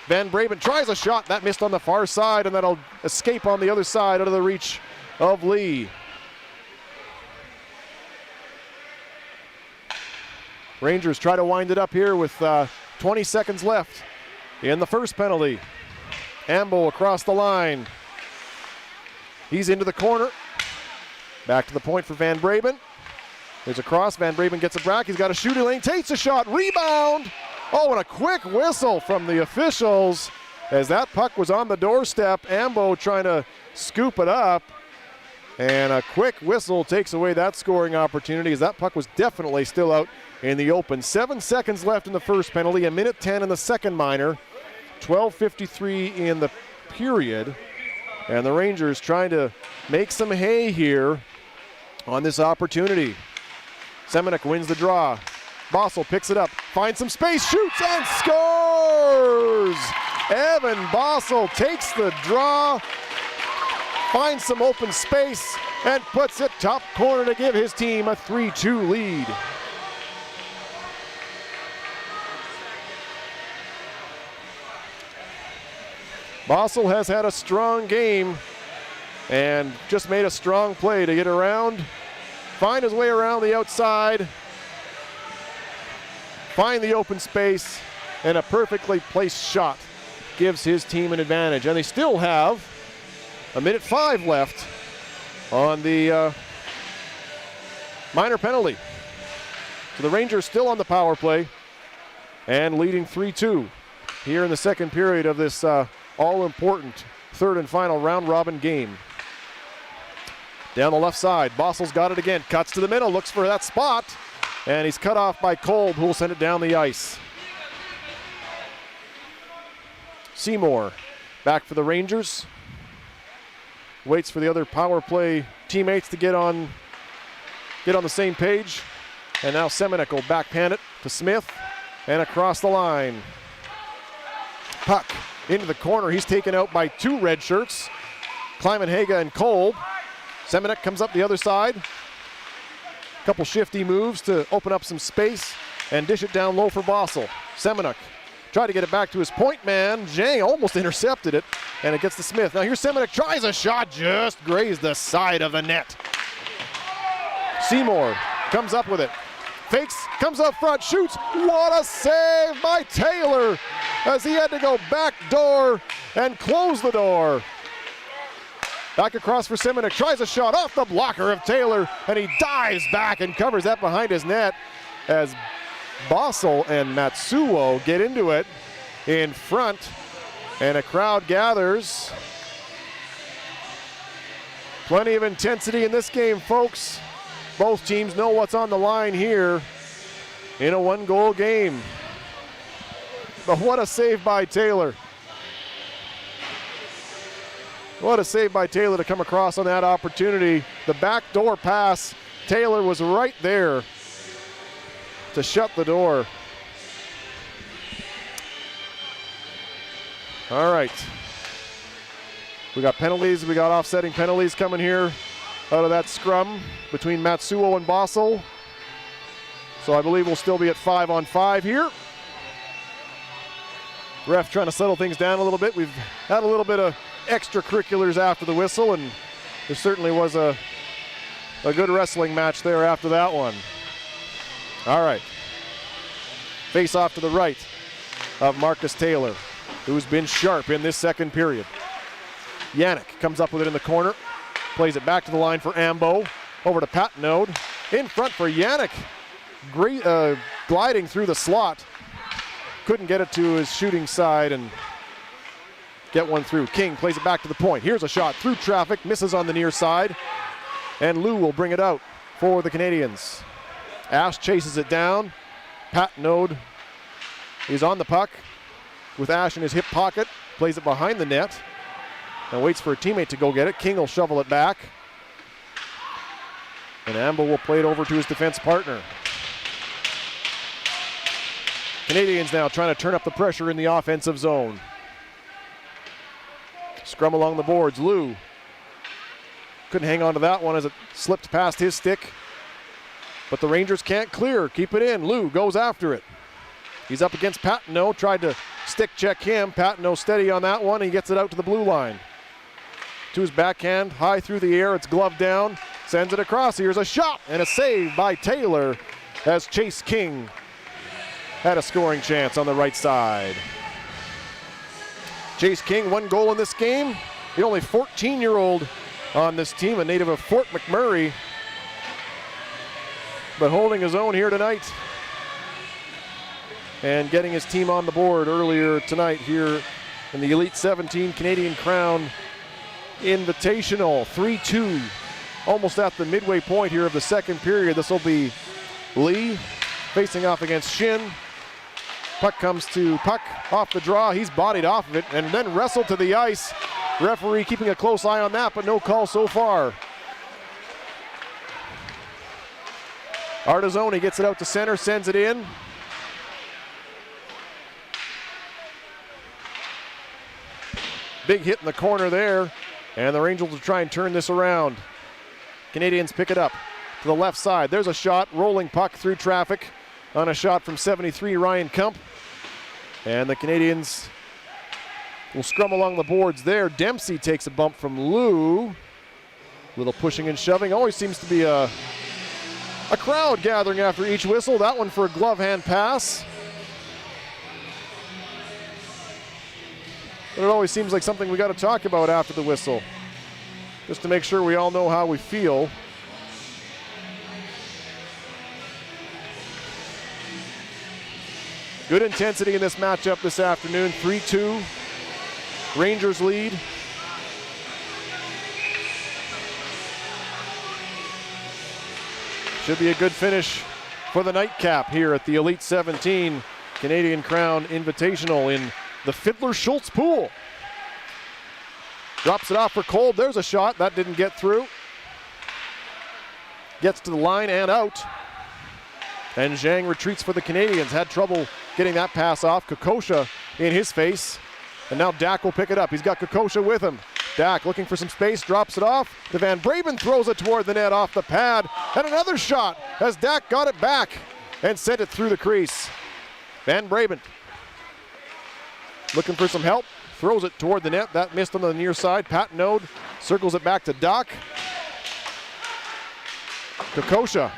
Van Braben tries a shot. That missed on the far side, and that'll escape on the other side out of the reach of Lee. Rangers try to wind it up here with 20 seconds left in the first penalty. Ambo across the line. He's into the corner. Back to the point for Van Braben. There's a cross. Van Braben gets it back. He's got a shooting lane. Takes a shot. Rebound. Oh, and a quick whistle from the officials as that puck was on the doorstep. Ambo trying to scoop it up. And a quick whistle takes away that scoring opportunity as that puck was definitely still out in the open. 7 seconds left in the first penalty. 1:10 in the second minor. 12:53 in the period. And the Rangers trying to make some hay here on this opportunity. Semenuk wins the draw. Bossel picks it up, finds some space, shoots and scores! Evan Bossel takes the draw, finds some open space, and puts it top corner to give his team a 3-2 lead. Bossel has had a strong game and just made a strong play to get around, find his way around the outside, find the open space, and a perfectly placed shot gives his team an advantage. And they still have 1:05 left on the minor penalty. So the Rangers still on the power play and leading 3-2 here in the second period of this all-important third and final round-robin game. Down the left side, Bossel's got it again, cuts to the middle, looks for that spot, and he's cut off by Kolb, who will send it down the ice. Seymour back for the Rangers. Waits for the other power play teammates to get on the same page. And now Semenuk will backhand it to Smith and across the line. Puck into the corner. He's taken out by two red shirts, Klyman Haga and Kolb. Semenuk comes up the other side. Couple shifty moves to open up some space and dish it down low for Bossel. Semenuk tried to get it back to his point man. Jang almost intercepted it, and it gets to Smith. Now here's Semenuk, tries a shot, just grazed the side of the net. Seymour comes up with it. Fakes, comes up front, shoots. What a save by Taylor as he had to go back door and close the door. Back across for Semenuk, tries a shot off the blocker of Taylor, and he dives back and covers that behind his net as Bossel and Matsuo get into it in front, and a crowd gathers. Plenty of intensity in this game, folks. Both teams know what's on the line here in a one-goal game. But what a save by Taylor. What a save by Taylor to come across on that opportunity. The backdoor pass, Taylor was right there to shut the door. All right. We got penalties, we got offsetting penalties coming here out of that scrum between Matsuo and Bossel. So I believe we'll still be at 5-on-5 here. Ref trying to settle things down a little bit. We've had a little bit of extracurriculars after the whistle, and there certainly was a good wrestling match there after that one. All right. Face off to the right of Marcus Taylor, who's been sharp in this second period. Yannick comes up with it in the corner, plays it back to the line for Ambo, over to Patnode, in front for Yannick, gliding through the slot. Couldn't get it to his shooting side and get one through. King plays it back to the point. Here's a shot through traffic, misses on the near side, and Lou will bring it out for the Canadians. Ash chases it down. Patnode is on the puck with Ash in his hip pocket, plays it behind the net, and waits for a teammate to go get it. King will shovel it back. And Amble will play it over to his defense partner. Canadians now trying to turn up the pressure in the offensive zone. Scrum along the boards. Lou couldn't hang on to that one as it slipped past his stick. But the Rangers can't clear. Keep it in. Lou goes after it. He's up against Patenot. Tried to stick check him. Patenot steady on that one. He gets it out to the blue line. To his backhand. High through the air. It's gloved down. Sends it across. Here's a shot and a save by Taylor as Chase King had a scoring chance on the right side. Chase King, 1 goal in this game. The only 14-year-old on this team, a native of Fort McMurray, but holding his own here tonight and getting his team on the board earlier tonight here in the Elite 17 Canadian Crown Invitational. 3-2, almost at the midway point here of the second period. This will be Lee facing off against Shin. Puck comes to Puck off the draw. He's bodied off of it and then wrestled to the ice. Referee keeping a close eye on that, but no call so far. Artizoni gets it out to center, sends it in. Big hit in the corner there, and the Rangers will try and turn this around. Canadians pick it up to the left side. There's a shot, rolling puck through traffic on a shot from 73, Ryan Kump. And the Canadians will scrum along the boards there. Dempsey takes a bump from Lou. Little pushing and shoving. Always seems to be a crowd gathering after each whistle. That one for a glove hand pass. But it always seems like something we got to talk about after the whistle, just to make sure we all know how we feel. Good intensity in this matchup this afternoon. 3-2. Rangers lead. Should be a good finish for the nightcap here at the Elite 17 Canadian Crown Invitational in the Fiddler Schultz pool. Drops it off for Kolb. There's a shot. That didn't get through. Gets to the line and out. And Zhang retreats for the Canadians. Had trouble getting that pass off. Kokosha in his face. And now Dak will pick it up. He's got Kokosha with him. Dak looking for some space, drops it off. To Van Braben, throws it toward the net off the pad. And another shot as Dak got it back and sent it through the crease. Van Braben looking for some help. Throws it toward the net. That missed on the near side. Patenot circles it back to Doc. Kokosha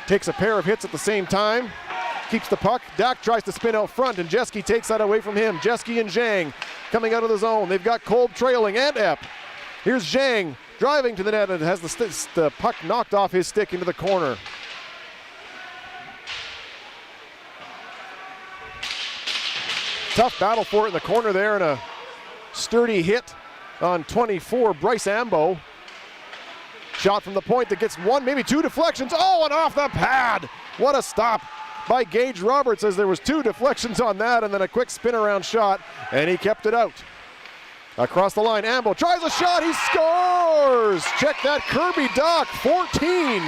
takes a pair of hits at the same time. Keeps the puck. Dak tries to spin out front, and Jeske takes that away from him. Jeske and Zhang coming out of the zone. They've got Kolb trailing and Epp. Here's Zhang driving to the net and has the puck knocked off his stick into the corner. Tough battle for it in the corner there, and a sturdy hit on 24, Bryce Ambo. Shot from the point that gets one, maybe two deflections. Oh, and off the pad. What a stop by Gage Roberts, as there was two deflections on that and then a quick spin around shot, and he kept it out. Across the line, Ambo tries a shot, he scores! Check that, Kirby Doc, 14,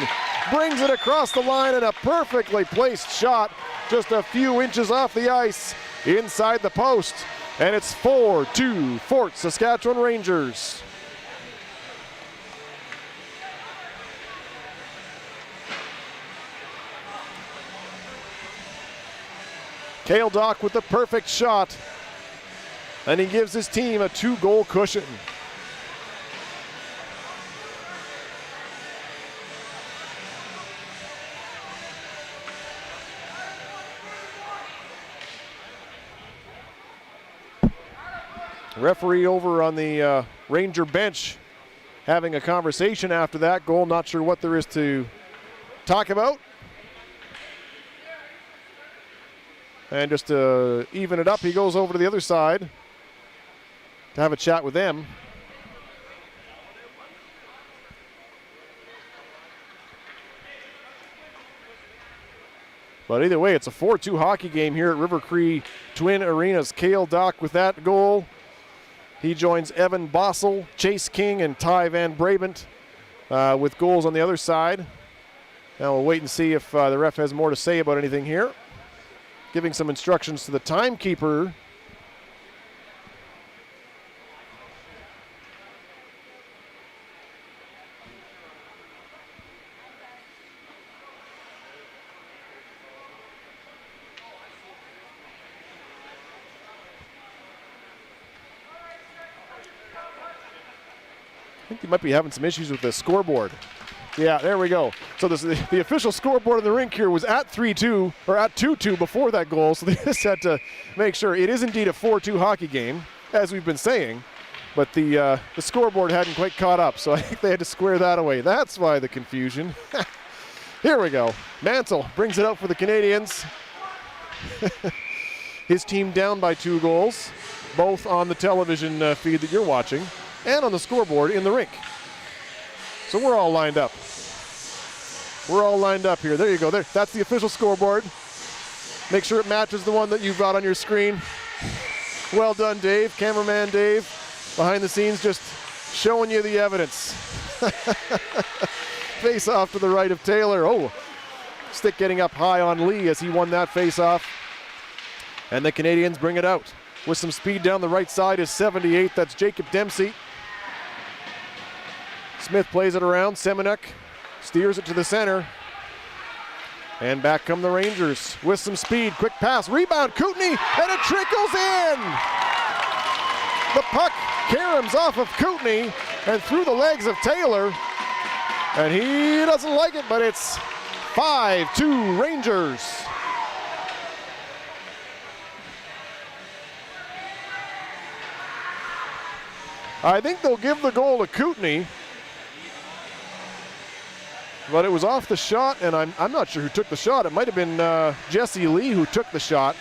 brings it across the line, and a perfectly placed shot just a few inches off the ice inside the post, and it's 4-2 Fort Saskatchewan Rangers. Cale Dock with the perfect shot, and he gives his team a 2-goal cushion. Referee over on the Ranger bench having a conversation after that goal. Not sure what there is to talk about. And just to even it up, he goes over to the other side to have a chat with them. But either way, it's a 4-2 hockey game here at River Cree Twin Arenas. Cale Dock with that goal. He joins Evan Bossel, Chase King, and Ty Van Brabant with goals on the other side. Now we'll wait and see if the ref has more to say about anything here. Giving some instructions to the timekeeper. I think he might be having some issues with the scoreboard. Yeah, there we go. So the official scoreboard in the rink here was at 3-2, or at 2-2 before that goal, so they just had to make sure. It is indeed a 4-2 hockey game, as we've been saying, but the scoreboard hadn't quite caught up, so I think they had to square that away. That's why the confusion. Here we go. Mantle brings it out for the Canadians. His team down by 2 goals, both on the television feed that you're watching, and on the scoreboard in the rink. So we're all lined up. We're all lined up here. There you go. There. That's the official scoreboard. Make sure it matches the one that you've got on your screen. Well done, Dave. Cameraman Dave, behind the scenes, just showing you the evidence. Face off to the right of Taylor. Oh, stick getting up high on Lee as he won that face off. And the Canadians bring it out. With some speed down the right side is 78. That's Jacob Dempsey. Smith plays it around. Semenuk steers it to the center. And back come the Rangers with some speed. Quick pass. Rebound. Kootenay. And it trickles in. The puck caroms off of Kootenay and through the legs of Taylor. And he doesn't like it, but it's 5-2 Rangers. I think they'll give the goal to Kootenay. But it was off the shot, and I'm not sure who took the shot. It might have been Jesse Lee who took the shot.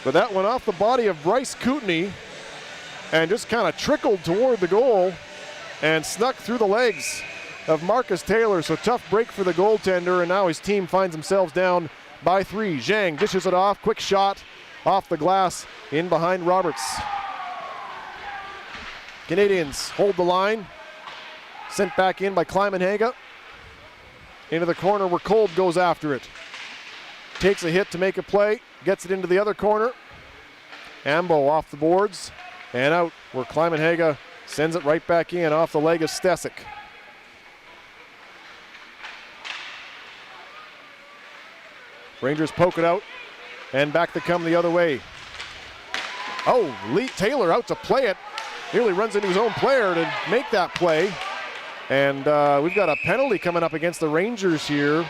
But that went off the body of Bryce Kootenay and just kind of trickled toward the goal and snuck through the legs of Marcus Taylor. So tough break for the goaltender, and now his team finds themselves down by 3. Zhang dishes it off. Quick shot off the glass in behind Roberts. Canadians hold the line. Sent back in by Kleiman-Haga. Into the corner where Kolb goes after it. Takes a hit to make a play. Gets it into the other corner. Ambo off the boards. And out where Kleiman-Haga sends it right back in off the leg of Stesic. Rangers poke it out. And back they come the other way. Oh, Lee Taylor out to play it. Nearly runs into his own player to make that play. And we've got a penalty coming up against the Rangers here.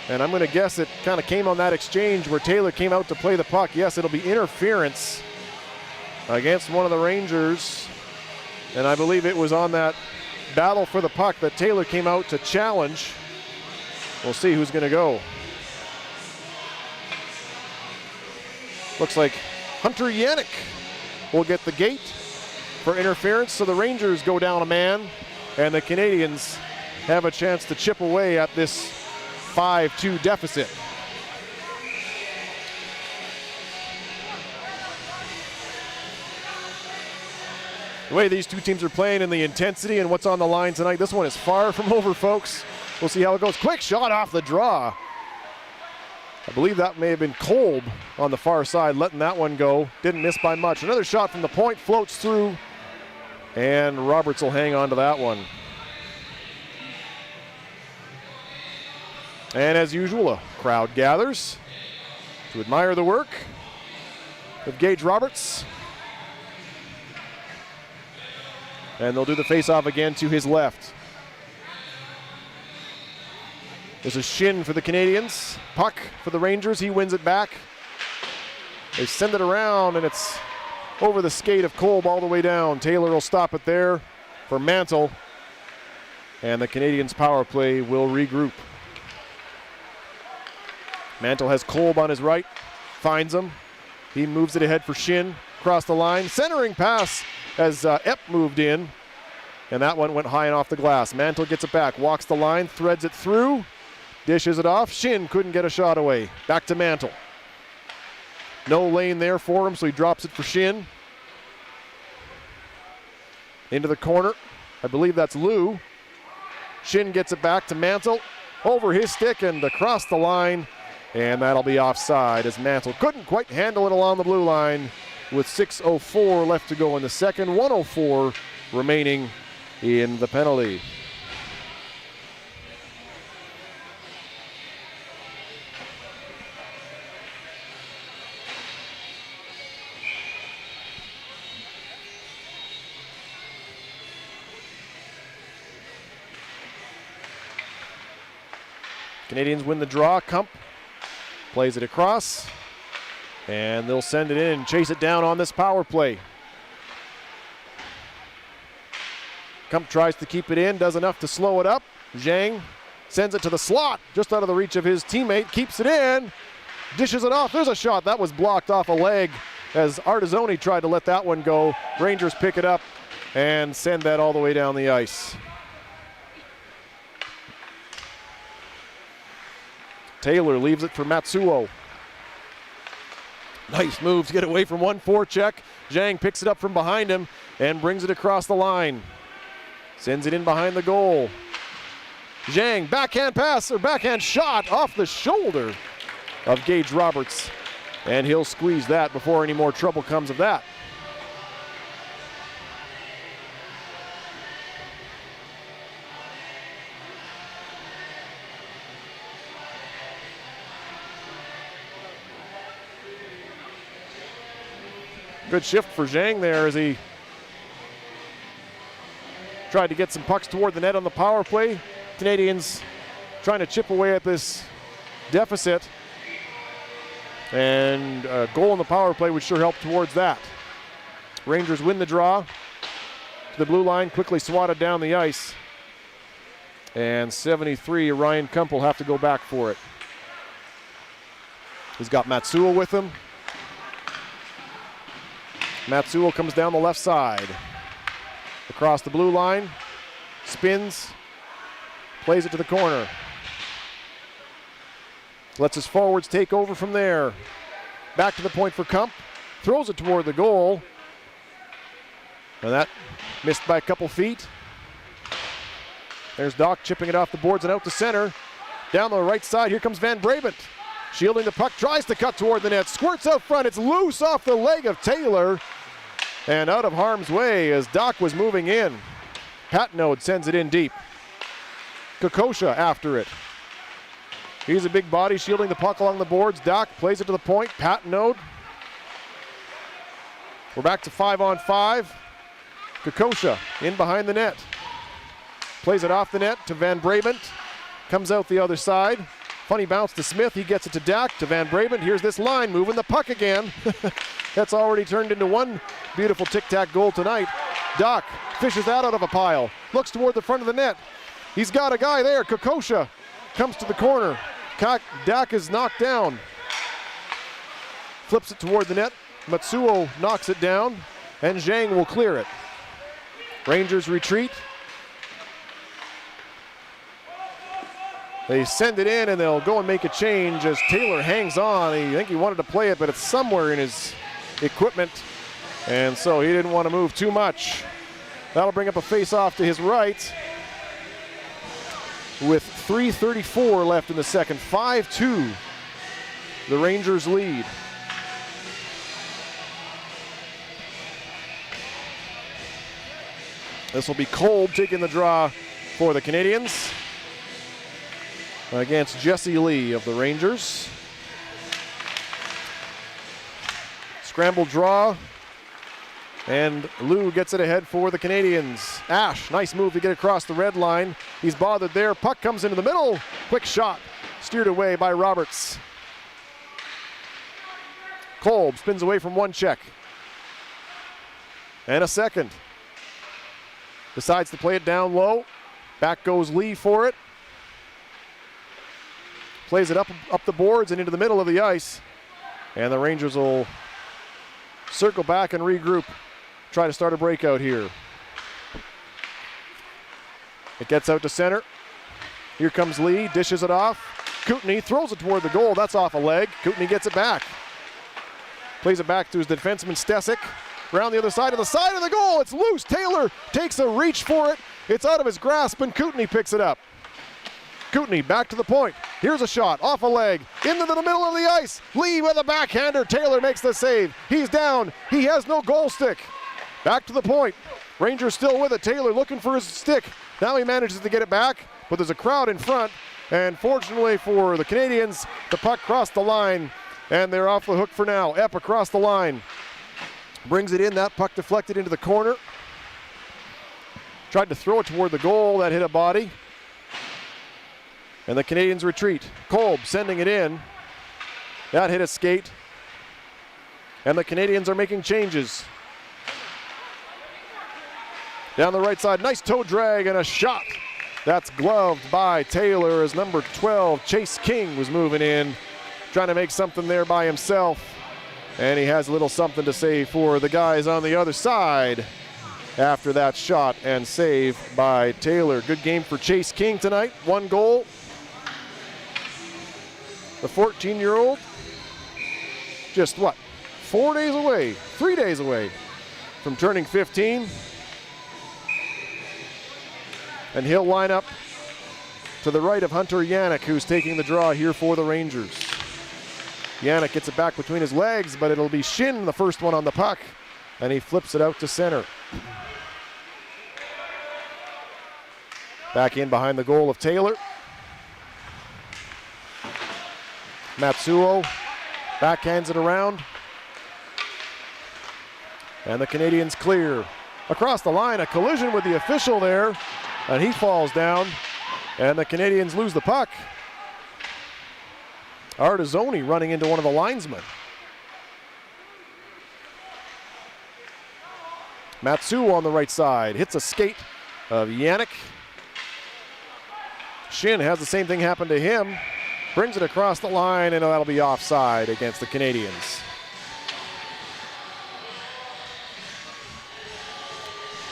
And I'm going to guess it kind of came on that exchange where Taylor came out to play the puck. Yes, it'll be interference against one of the Rangers. And I believe it was on that battle for the puck that Taylor came out to challenge. We'll see who's going to go. Looks like Hunter Yannick will get the gate for interference. So the Rangers go down a man. And the Canadians have a chance to chip away at this 5-2 deficit. The way these two teams are playing and the intensity and what's on the line tonight, this one is far from over, folks. We'll see how it goes. Quick shot off the draw. I believe that may have been Kolb on the far side, letting that one go. Didn't miss by much. Another shot from the point, floats through. And Roberts will hang on to that one. And as usual, a crowd gathers to admire the work of Gage Roberts. And they'll do the face-off again to his left. There's a shin for the Canadians. Puck for the Rangers. He wins it back. They send it around, and it's over the skate of Kolb all the way down. Taylor will stop it there for Mantle. And the Canadians' power play will regroup. Mantle has Kolb on his right, finds him. He moves it ahead for Shin, across the line. Centering pass as Epp moved in. And that one went high and off the glass. Mantle gets it back, walks the line, threads it through, dishes it off. Shin couldn't get a shot away. Back to Mantle. No lane there for him, so he drops it for Shin. Into the corner. I believe that's Lou. Shin gets it back to Mantle. Over his stick and across the line. And that'll be offside as Mantle couldn't quite handle it along the blue line with 6:04 left to go in the second. 1:04 remaining in the penalty. Canadians win the draw. Kump plays it across, and they'll send it in and chase it down on this power play. Kump tries to keep it in, does enough to slow it up. Zhang sends it to the slot, just out of the reach of his teammate, keeps it in, dishes it off. There's a shot. That was blocked off a leg as Artizoni tried to let that one go. Rangers pick it up and send that all the way down the ice. Taylor leaves it for Matsuo. Nice move to get away from one forecheck. Zhang picks it up from behind him and brings it across the line. Sends it in behind the goal. Zhang, backhand pass or backhand shot off the shoulder of Gage Roberts. And he'll squeeze that before any more trouble comes of that. Good shift for Zhang there as he tried to get some pucks toward the net on the power play. Canadians trying to chip away at this deficit. And a goal on the power play would sure help towards that. Rangers win the draw. To the blue line, quickly swatted down the ice. And 73, Ryan Kump will have to go back for it. He's got Matsuo with him. Matsuo comes down the left side. Across the blue line, spins, plays it to the corner. Lets his forwards take over from there. Back to the point for Kump, throws it toward the goal. And that missed by a couple feet. There's Doc chipping it off the boards and out to center. Down the right side, here comes Van Brabant. Shielding the puck, tries to cut toward the net, squirts out front, it's loose off the leg of Taylor. And out of harm's way as Doc was moving in. Patnode sends it in deep. Kokosha after it. He's a big body shielding the puck along the boards. Doc plays it to the point, Patnode. We're back to 5-on-5. Kokosha in behind the net. Plays it off the net to Van Brabant. Comes out the other side. Funny bounce to Smith. He gets it to Dak, to Van Brabant. Here's this line moving the puck again. That's already turned into one beautiful tic-tac goal tonight. Doc fishes that out of a pile. Looks toward the front of the net. He's got a guy there. Kokosha comes to the corner. Dak is knocked down. Flips it toward the net. Matsuo knocks it down. And Zhang will clear it. Rangers retreat. They send it in and they'll go and make a change as Taylor hangs on. I think he wanted to play it, but it's somewhere in his equipment. And so he didn't want to move too much. That'll bring up a face-off to his right with 3:34 left in the second. 5-2, the Rangers lead. This will be Kolb taking the draw for the Canadians against Jesse Lee of the Rangers. Scramble draw, and Lou gets it ahead for the Canadians. Ash, nice move to get across the red line. He's bothered there. Puck comes into the middle. Quick shot, steered away by Roberts. Kolb spins away from one check. And a second. Decides to play it down low. Back goes Lee for it. Plays it up the boards and into the middle of the ice. And the Rangers will circle back and regroup. Try to start a breakout here. It gets out to center. Here comes Lee, dishes it off. Kootenay throws it toward the goal. That's off a leg. Kootenay gets it back. Plays it back to his defenseman Stesic. Around the other side of the goal. It's loose. Taylor takes a reach for it It's out of his grasp, and Kootenay picks it up. Kootenay back to the point. Here's a shot, off a leg, into the middle of the ice. Lee with a backhander. Taylor makes the save. He's down. He has no goal stick. Back to the point. Rangers still with it. Taylor looking for his stick. Now he manages to get it back, but there's a crowd in front. And fortunately for the Canadians, the puck crossed the line, and they're off the hook for now. Epp across the line. Brings it in. That puck deflected into the corner. Tried to throw it toward the goal. That hit a body. And the Canadians retreat. Kolb sending it in. That hit a skate. And the Canadians are making changes. Down the right side, nice toe drag and a shot. That's gloved by Taylor as number 12, Chase King, was moving in, trying to make something there by himself. And he has a little something to say for the guys on the other side after that shot and save by Taylor. Good game for Chase King tonight. 1 goal. The 14-year-old, just what, 4 days away, 3 days away from turning 15. And he'll line up to the right of Hunter Yannick, who's taking the draw here for the Rangers. Yannick gets it back between his legs, but it'll be Shin, the first one on the puck, and he flips it out to center. Back in behind the goal of Taylor. Matsuo backhands it around. And the Canadians clear. Across the line, a collision with the official there, and he falls down, and the Canadians lose the puck. Artizoni running into one of the linesmen. Matsuo on the right side hits a skate of Yannick. Shin has the same thing happen to him. Brings it across the line, and that'll be offside against the Canadians.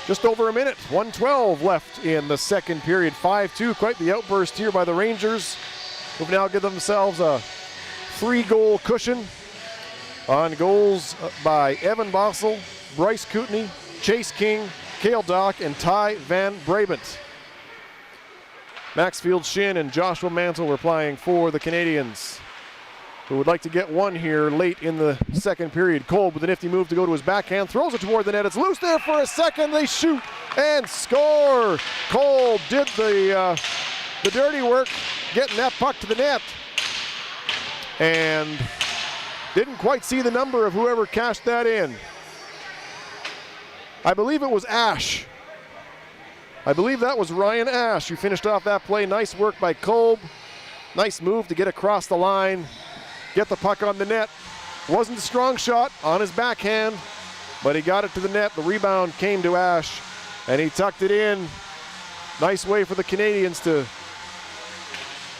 Just over a minute, 1:12 left in the second period, 5-2. Quite the outburst here by the Rangers, who've now given themselves a 3-goal cushion on goals by Evan Bossel, Bryce Kootenay, Chase King, Cale Dock, and Ty Van Brabant. Maxfield Shin and Joshua Mantle were playing for the Canadians, who would like to get one here late in the second period. Kolb with a nifty move to go to his backhand, throws it toward the net. It's loose there for a second. They shoot and score. Kolb did the dirty work, getting that puck to the net, and didn't quite see the number of whoever cashed that in. I believe it was Ash. I believe that was Ryan Ash who finished off that play. Nice work by Kolb. Nice move to get across the line, get the puck on the net. Wasn't a strong shot on his backhand, but he got it to the net. The rebound came to Ash, and he tucked it in. Nice way for the Canadians to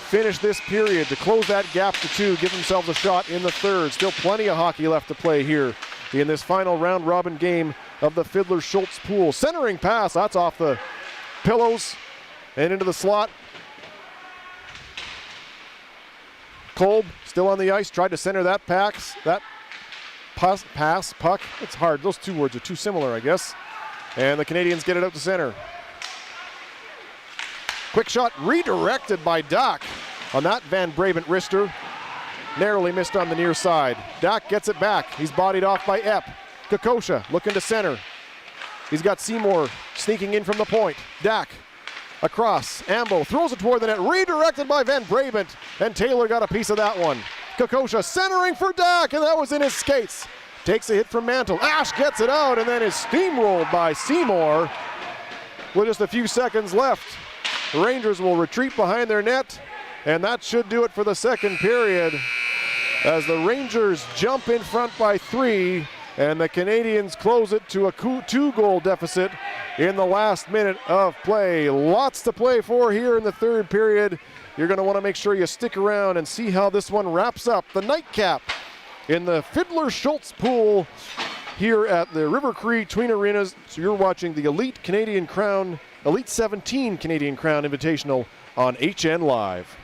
finish this period, to close that gap to 2, give themselves a shot in the third. Still plenty of hockey left to play here in this final round-robin game of the Fiddler-Schultz pool. Centering pass, that's off the pillows and into the slot. Kolb still on the ice, tried to center that puck. It's hard, those two words are too similar, I guess. And the Canadians get it out to center. Quick shot redirected by Dock on that Van Brabant wrister. Narrowly missed on the near side. Dock gets it back. He's bodied off by Epp. Kokosha looking to center. He's got Seymour sneaking in from the point. Dock across. Ambo throws it toward the net. Redirected by Van Brabant. And Taylor got a piece of that one. Kokosha centering for Dock, and that was in his skates. Takes a hit from Mantle. Ash gets it out, and then is steamrolled by Seymour with just a few seconds left. The Rangers will retreat behind their net, and that should do it for the second period as the Rangers jump in front by 3, and the Canadians close it to a 2-goal deficit in the last minute of play. Lots to play for here in the third period. You're going to want to make sure you stick around and see how this one wraps up. The nightcap in the Fiddler-Schultz pool here at the River Cree Tween Arenas. So you're watching the Elite 17 Canadian Crown Invitational on HN Live.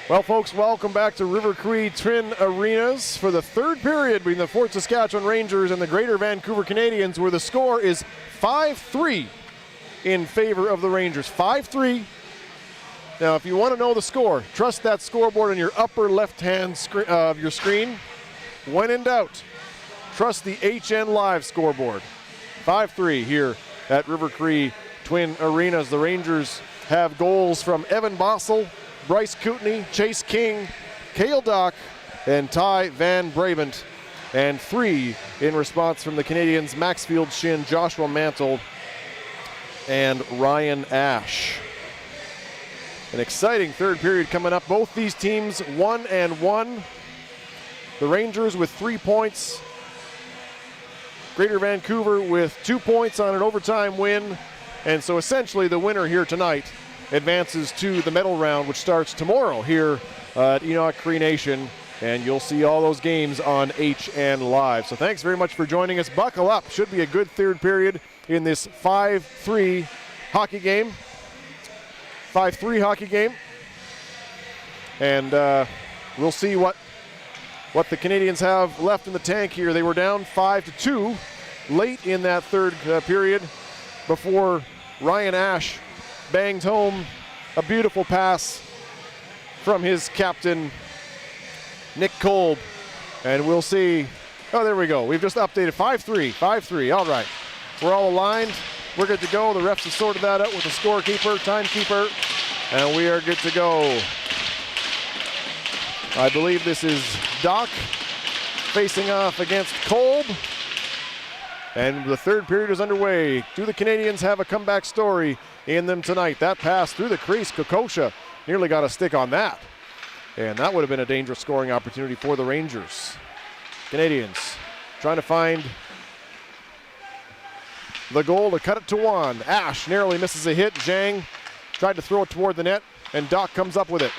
Well, folks, welcome back to River Cree Twin Arenas for the third period between the Fort Saskatchewan Rangers and the Greater Vancouver Canadians, where the score is 5-3 in favor of the Rangers. 5-3. Now, if you want to know the score, trust that scoreboard in your upper left-hand of your screen. When in doubt, trust the HN Live scoreboard. 5-3 here at River Cree Twin Arenas. The Rangers have goals from Evan Bossel, Bryce Kootenay, Chase King, Cale Dock, and Ty Van Brabant. And 3 in response from the Canadians, Maxfield Shin, Joshua Mantle, and Ryan Ash. An exciting third period coming up. Both these teams 1-1. The Rangers with 3 points. Greater Vancouver with 2 points on an overtime win. And so essentially the winner here tonight advances to the medal round, which starts tomorrow here at Enoch Cree Nation. And you'll see all those games on HN Live. So thanks very much for joining us. Buckle up. Should be a good third period in this 5-3 hockey game. 5-3 hockey game. And we'll see what the Canadians have left in the tank here. They were down 5-2 late in that third period before Ryan Ash banged home a beautiful pass from his captain, Nick Kolb. And we'll see. Oh, there we go. We've just updated 5-3. 5-3. All right. We're all aligned. We're good to go. The refs have sorted that out with the scorekeeper, timekeeper, and we are good to go. I believe this is Doc facing off against Kolb. And the third period is underway. Do the Canadians have a comeback story in them tonight? That pass through the crease, Kokosha nearly got a stick on that. And that would have been a dangerous scoring opportunity for the Rangers. Canadians trying to find the goal to cut it to one. Ash narrowly misses a hit. Zhang tried to throw it toward the net, and Doc comes up with it.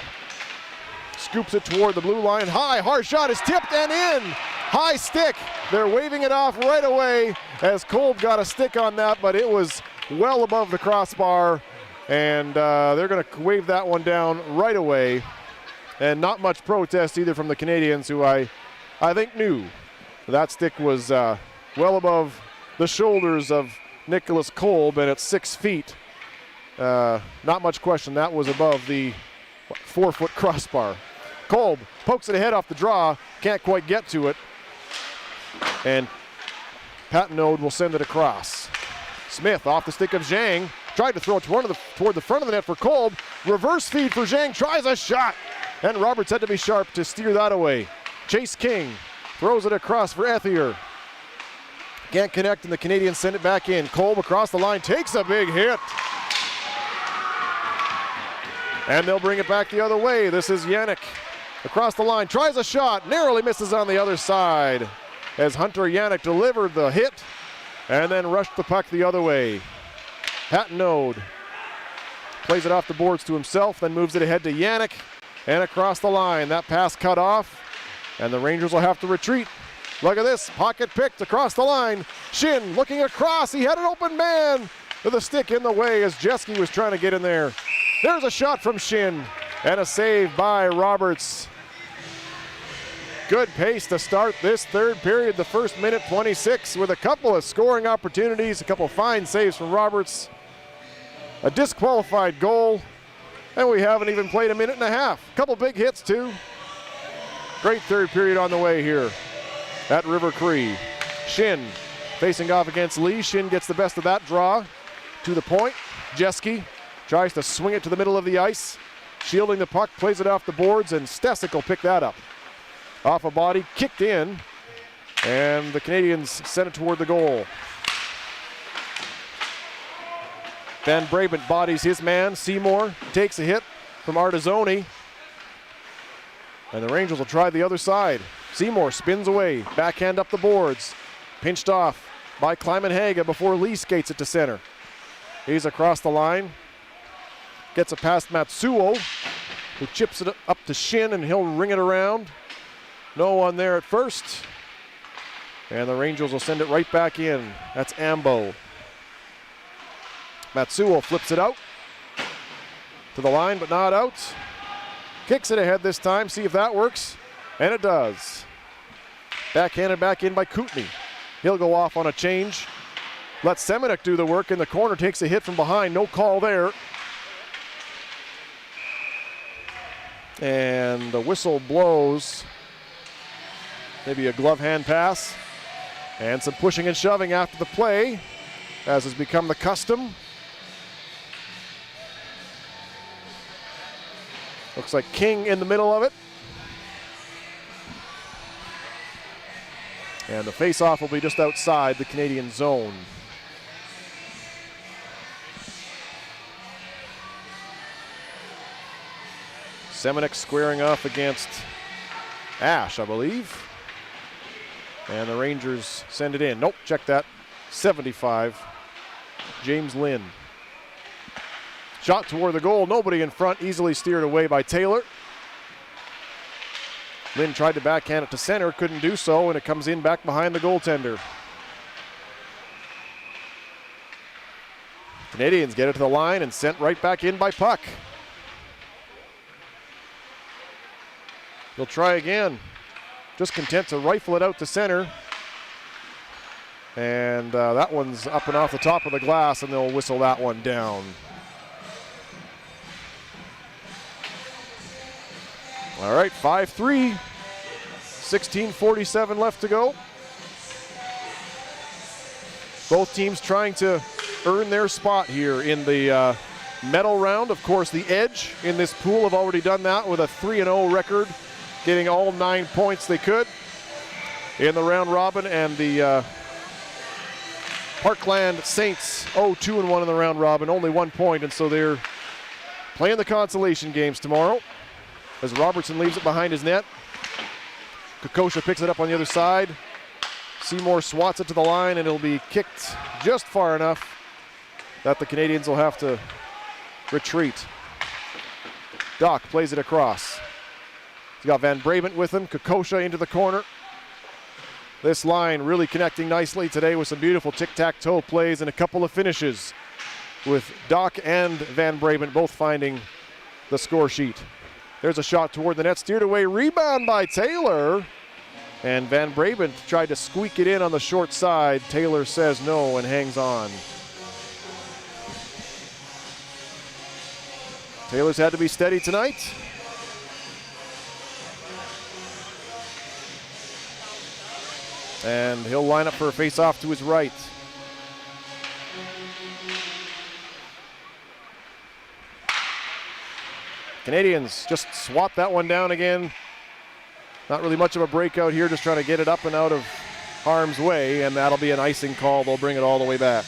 Scoops it toward the blue line. High, hard shot is tipped and in. High stick. They're waving it off right away as Kolb got a stick on that, but it was well above the crossbar, and they're going to wave that one down right away. And not much protest either from the Canadians, who I think knew that stick was well above the shoulders of Nicholas Kolb, and at 6 feet. Not much question, that was above the 4-foot crossbar. Kolb pokes it ahead off the draw, can't quite get to it. And Patenaude will send it across. Smith off the stick of Zhang, tried to throw it toward the front of the net for Kolb. Reverse feed for Zhang, tries a shot. And Roberts had to be sharp to steer that away. Chase King throws it across for Ethier. Can't connect, and the Canadians send it back in. Kolb across the line, takes a big hit. And they'll bring it back the other way. This is Yannick across the line, tries a shot, narrowly misses on the other side as Hunter Yannick delivered the hit and then rushed the puck the other way. Patenaude plays it off the boards to himself, then moves it ahead to Yannick and across the line. That pass cut off, and the Rangers will have to retreat. Look at this, pocket picked across the line. Shin looking across, he had an open man with a stick in the way as Jeske was trying to get in there. There's a shot from Shin and a save by Roberts. Good pace to start this third period, the first minute 26, with a couple of scoring opportunities, a couple fine saves from Roberts, a disqualified goal, and we haven't even played a minute and a half. A couple big hits too. Great third period on the way here at River Cree. Shin facing off against Lee. Shin gets the best of that draw to the point. Jeske tries to swing it to the middle of the ice, shielding the puck, plays it off the boards, and Stesic will pick that up. Off a body, kicked in, and the Canadians sent it toward the goal. Van Brabant bodies his man. Seymour takes a hit from Artizoni, and the Rangers will try the other side. Seymour spins away, backhand up the boards, pinched off by Klyman Haga before Lee skates it to center. He's across the line, gets it past Matsuo, who chips it up to Shin, and he'll ring it around. No one there at first, and the Rangers will send it right back in. That's Ambo. Matsuo flips it out to the line, but not out. Kicks it ahead this time, see if that works. And it does. Backhanded back in by Kootenay. He'll go off on a change. Let Semenuk do the work in the corner, takes a hit from behind, no call there. And the whistle blows. Maybe a glove hand pass. And some pushing and shoving after the play, as has become the custom. Looks like King in the middle of it. And the face-off will be just outside the Canadian zone. Semenuk squaring off against Ash, I believe. And the Rangers send it in. Nope, check that. 75. James Lynn. Shot toward the goal. Nobody in front. Easily steered away by Taylor. Lynn tried to backhand it to center. Couldn't do so, and it comes in back behind the goaltender. Canadians get it to the line and sent right back in by Puck. He'll try again. Just content to rifle it out to center. And that one's up and off the top of the glass, and they'll whistle that one down. All right, 5-3. 16:47 left to go. Both teams trying to earn their spot here in the medal round. Of course, the Edge in this pool have already done that with a 3-0 record, getting all 9 points they could in the round robin, and the Parkland Saints 2-1 in the round robin, only 1 point, and so they're playing the consolation games tomorrow as Robertson leaves it behind his net. Kokosha picks it up on the other side. Seymour swats it to the line, and it'll be kicked just far enough that the Canadians will have to retreat. Doc plays it across. He's got Van Brabant with him. Kokosha into the corner. This line really connecting nicely today with some beautiful tic-tac-toe plays and a couple of finishes, with Doc and Van Brabant both finding the score sheet. There's a shot toward the net, steered away, rebound by Taylor. And Van Brabant tried to squeak it in on the short side. Taylor says no and hangs on. Taylor's had to be steady tonight. And he'll line up for a face-off to his right. Canadians just swat that one down again. Not really much of a breakout here, just trying to get it up and out of harm's way, and that'll be an icing call. They'll bring it all the way back.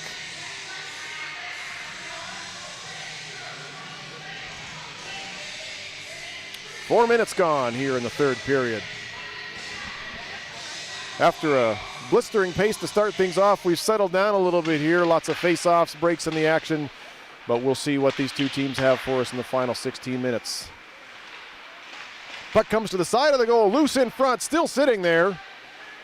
Four minutes gone here in the third period. After a blistering pace to start things off, we've settled down a little bit here. Lots of face-offs, breaks in the action, but we'll see what these two teams have for us in the final 16 minutes. Puck comes to the side of the goal, loose in front, still sitting there.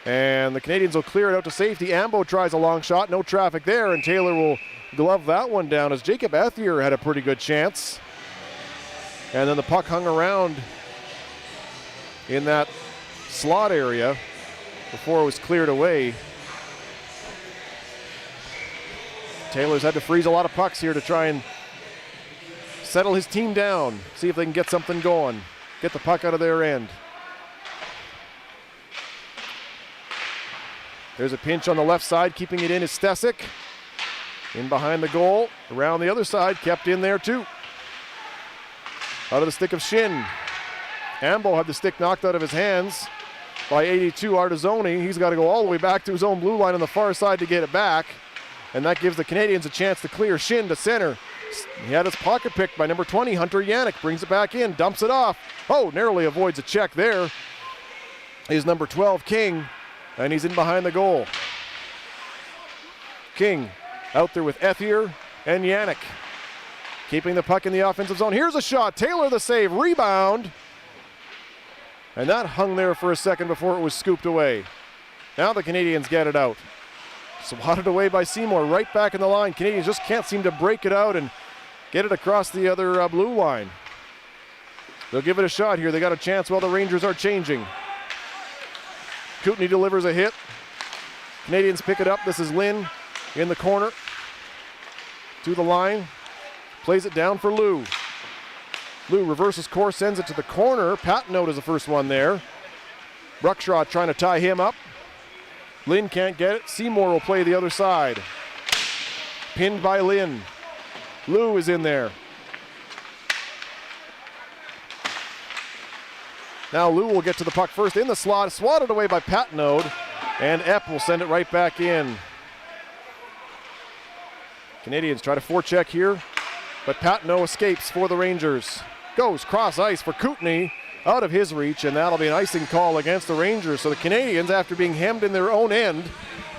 And the Canadians will clear it out to safety. Ambo tries a long shot, no traffic there, and Taylor will glove that one down as Jacob Ethier had a pretty good chance. And then the puck hung around in that slot area before it was cleared away. Taylor's had to freeze a lot of pucks here to try and settle his team down, see if they can get something going, get the puck out of their end. There's a pinch on the left side, keeping it in is Stesic. In behind the goal, around the other side, kept in there too. Out of the stick of Shin. Ambo had the stick knocked out of his hands by 82 Artizoni. He's got to go all the way back to his own blue line on the far side to get it back. And that gives the Canadians a chance to clear. Shin to center. He had his pocket picked by number 20, Hunter Yannick. Brings it back in, dumps it off. Oh, narrowly avoids a check there. Is number 12, King. And he's in behind the goal. King out there with Ethier and Yannick. Keeping the puck in the offensive zone. Here's a shot. Taylor the save. Rebound. And that hung there for a second before it was scooped away. Now the Canadians get it out. Swatted away by Seymour. Right back in the line. Canadians just can't seem to break it out and get it across the other blue line. They'll give it a shot here. They got a chance while the Rangers are changing. Kootenay delivers a hit. Canadians pick it up. This is Lynn in the corner. To the line. Plays it down for Lou. Lou reverses course, sends it to the corner. Patnaud is the first one there. Bruckshaw trying to tie him up. Lynn can't get it. Seymour will play the other side. Pinned by Lynn. Lou is in there. Now Lou will get to the puck first in the slot, swatted away by Patnaud, and Epp will send it right back in. Canadians try to forecheck here, but Patnaud escapes for the Rangers. Goes cross ice for Kootenay, out of his reach, and that'll be an icing call against the Rangers. So the Canadians, after being hemmed in their own end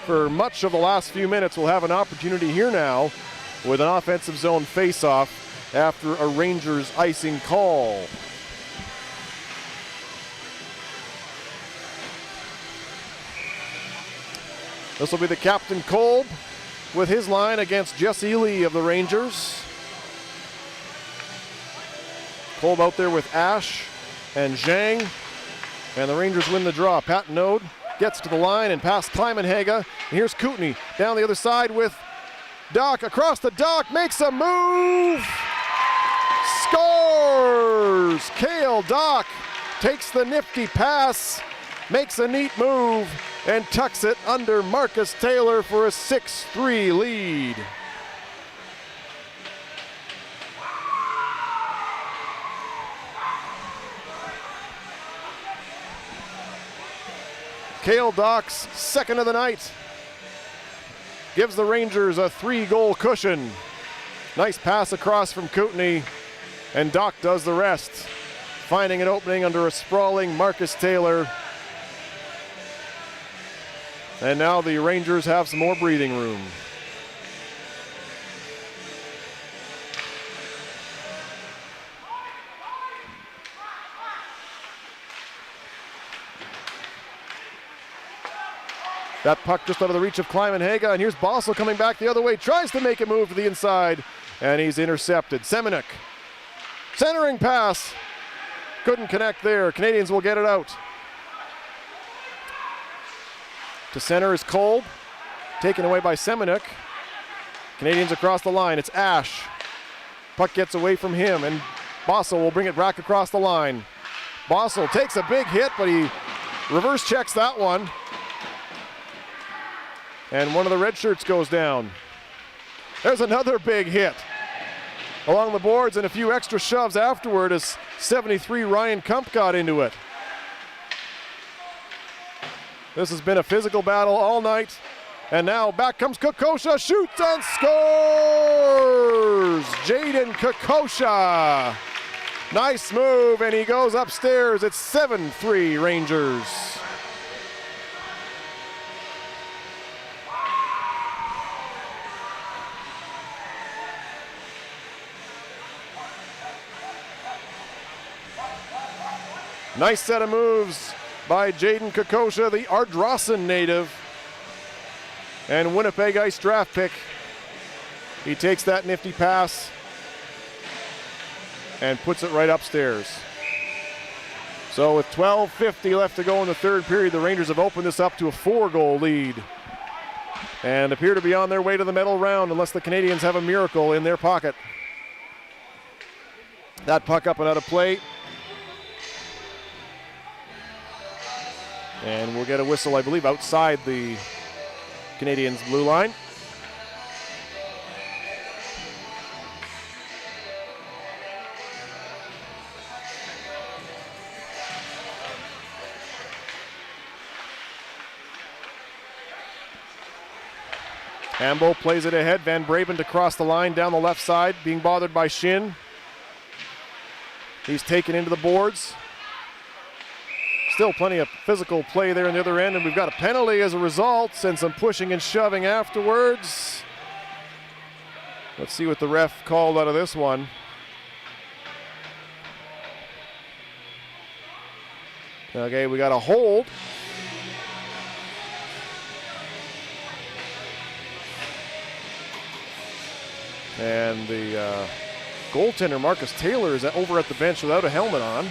for much of the last few minutes, will have an opportunity here now with an offensive zone face-off after a Rangers icing call. This will be the captain Kolb with his line against Jesse Lee of the Rangers. Kolb out there with Ash and Zhang, and the Rangers win the draw. Patnaud gets to the line and past Kleimenhaga. And here's Kootenay down the other side with Doc across the dock, makes a move, scores! Cale Doc takes the nifty pass, makes a neat move, and tucks it under Marcus Taylor for a 6-3 lead. Cale Doc's second of the night gives the Rangers a 3-goal cushion. Nice pass across from Kootenay, and Doc does the rest, finding an opening under a sprawling Marcus Taylor. And now the Rangers have some more breathing room. That puck just out of the reach of Kleimenhaga, and here's Bossel coming back the other way, tries to make a move to the inside, and he's intercepted. Semenuk, centering pass, couldn't connect there. Canadians will get it out. To center is Kolb, taken away by Semenuk. Canadians across the line, it's Ash. Puck gets away from him, and Bossel will bring it back across the line. Bossel takes a big hit, but he reverse checks that one. And one of the red shirts goes down. There's another big hit along the boards and a few extra shoves afterward as 73 Ryan Kump got into it. This has been a physical battle all night. And now back comes Kokosha, shoots and scores! Jaden Kokosha. Nice move, and he goes upstairs. It's 7-3 Rangers. Nice set of moves by Jaden Kokosha, the Ardrossan native and Winnipeg Ice draft pick. He takes that nifty pass and puts it right upstairs. So with 12:50 left to go in the third period, the Rangers have opened this up to a 4-goal lead and appear to be on their way to the medal round unless the Canadians have a miracle in their pocket. That puck up and out of play. And we'll get a whistle, I believe, outside the Canadians' blue line. Ambo plays it ahead. Van Braven to cross the line down the left side, being bothered by Shin. He's taken into the boards. Still plenty of physical play there on the other end, and we've got a penalty as a result and some pushing and shoving afterwards. Let's see what the ref called out of this one. Okay, we got a hold. And the goaltender Marcus Taylor is over at the bench without a helmet on.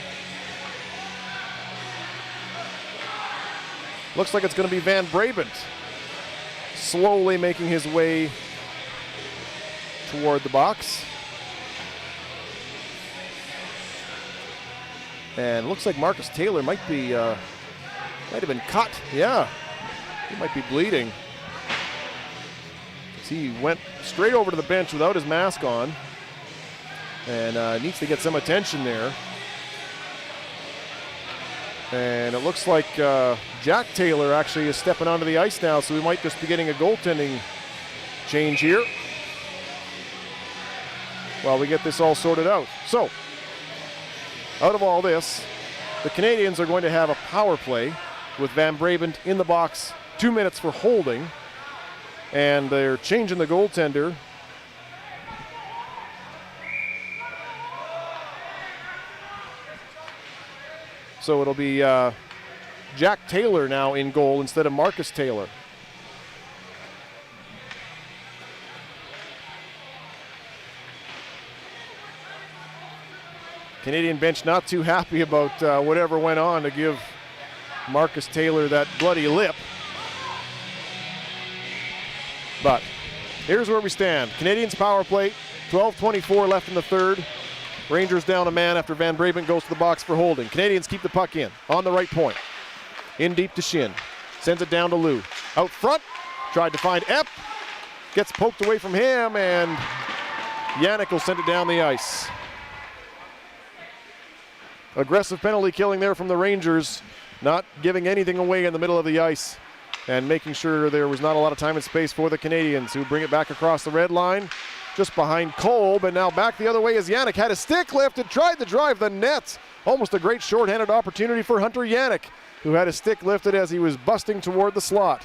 Looks like it's going to be Van Brabant slowly making his way toward the box. And looks like Marcus Taylor might have been cut. Yeah, he might be bleeding. He went straight over to the bench without his mask on, and needs to get some attention there. And it looks like Jack Taylor actually is stepping onto the ice now, so we might just be getting a goaltending change here while we get this all sorted out. So, out of all this, the Canadians are going to have a power play with Van Brabant in the box, 2 minutes for holding, and they're changing the goaltender. So it'll be Jack Taylor now in goal instead of Marcus Taylor. Canadian bench not too happy about whatever went on to give Marcus Taylor that bloody lip. But here's where we stand. Canadians power play, 12:24 left in the third. Rangers down a man after Van Brabant goes to the box for holding. Canadians keep the puck in, on the right point. In deep to Shin. Sends it down to Lou. Out front, tried to find Epp. Gets poked away from him, and Yannick will send it down the ice. Aggressive penalty killing there from the Rangers, not giving anything away in the middle of the ice and making sure there was not a lot of time and space for the Canadians, who bring it back across the red line. Just behind Kolb, and now back the other way as Yannick had his stick lifted, tried to drive the net. Almost a great shorthanded opportunity for Hunter Yannick, who had his stick lifted as he was busting toward the slot.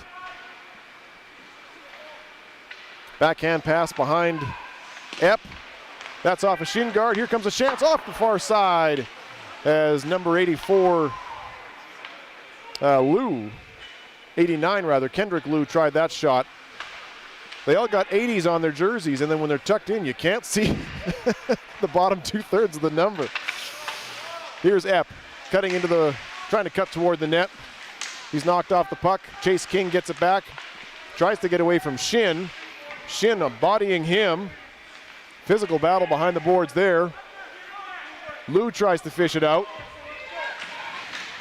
Backhand pass behind Epp. That's off a shin guard. Here comes a chance off the far side as number 84, Lou, 89 rather, Kendrick Lou tried that shot. They all got 80s on their jerseys, and then when they're tucked in, you can't see the bottom 2/3 of the number. Here's Epp cutting into trying to cut toward the net. He's knocked off the puck. Chase King gets it back. Tries to get away from Shin. Shin bodying him. Physical battle behind the boards there. Lou tries to fish it out.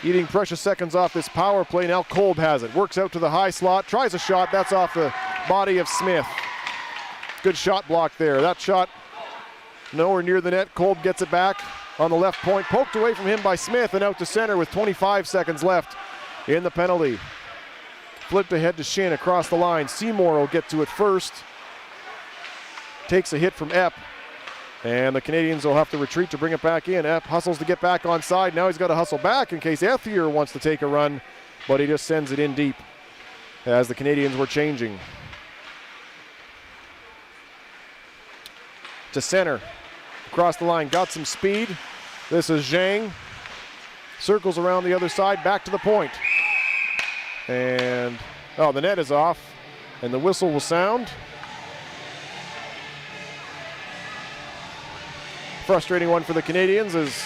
Eating precious seconds off this power play. Now Kolb has it. Works out to the high slot. Tries a shot. That's off the body of Smith. Good shot block there. That shot nowhere near the net. Kolb gets it back on the left point. Poked away from him by Smith and out to center with 25 seconds left in the penalty. Flipped ahead to Shin across the line. Seymour will get to it first. Takes a hit from Epp. And the Canadians will have to retreat to bring it back in. Epp hustles to get back on side. Now he's got to hustle back in case Ethier wants to take a run, but he just sends it in deep as the Canadians were changing. To center, across the line, got some speed. This is Zhang. Circles around the other side, back to the point. And, the net is off, and the whistle will sound. Frustrating one for the Canadians, as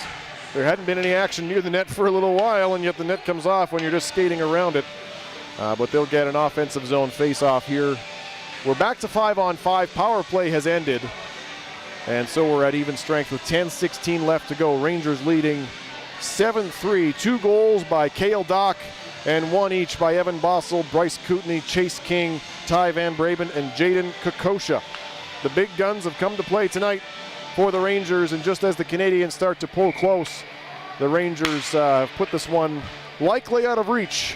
there hadn't been any action near the net for a little while, and yet the net comes off when you're just skating around it. But they'll get an offensive zone face-off here. We're back to 5-on-5. Power play has ended. And so we're at even strength with 10:16 left to go. Rangers leading 7-3. 2 goals by Cale Dock and 1 each by Evan Bossel, Bryce Kootenay, Chase King, Ty Van Brabant, and Jaden Kokosha. The big guns have come to play tonight for the Rangers, and just as the Canadians start to pull close, the Rangers have put this one likely out of reach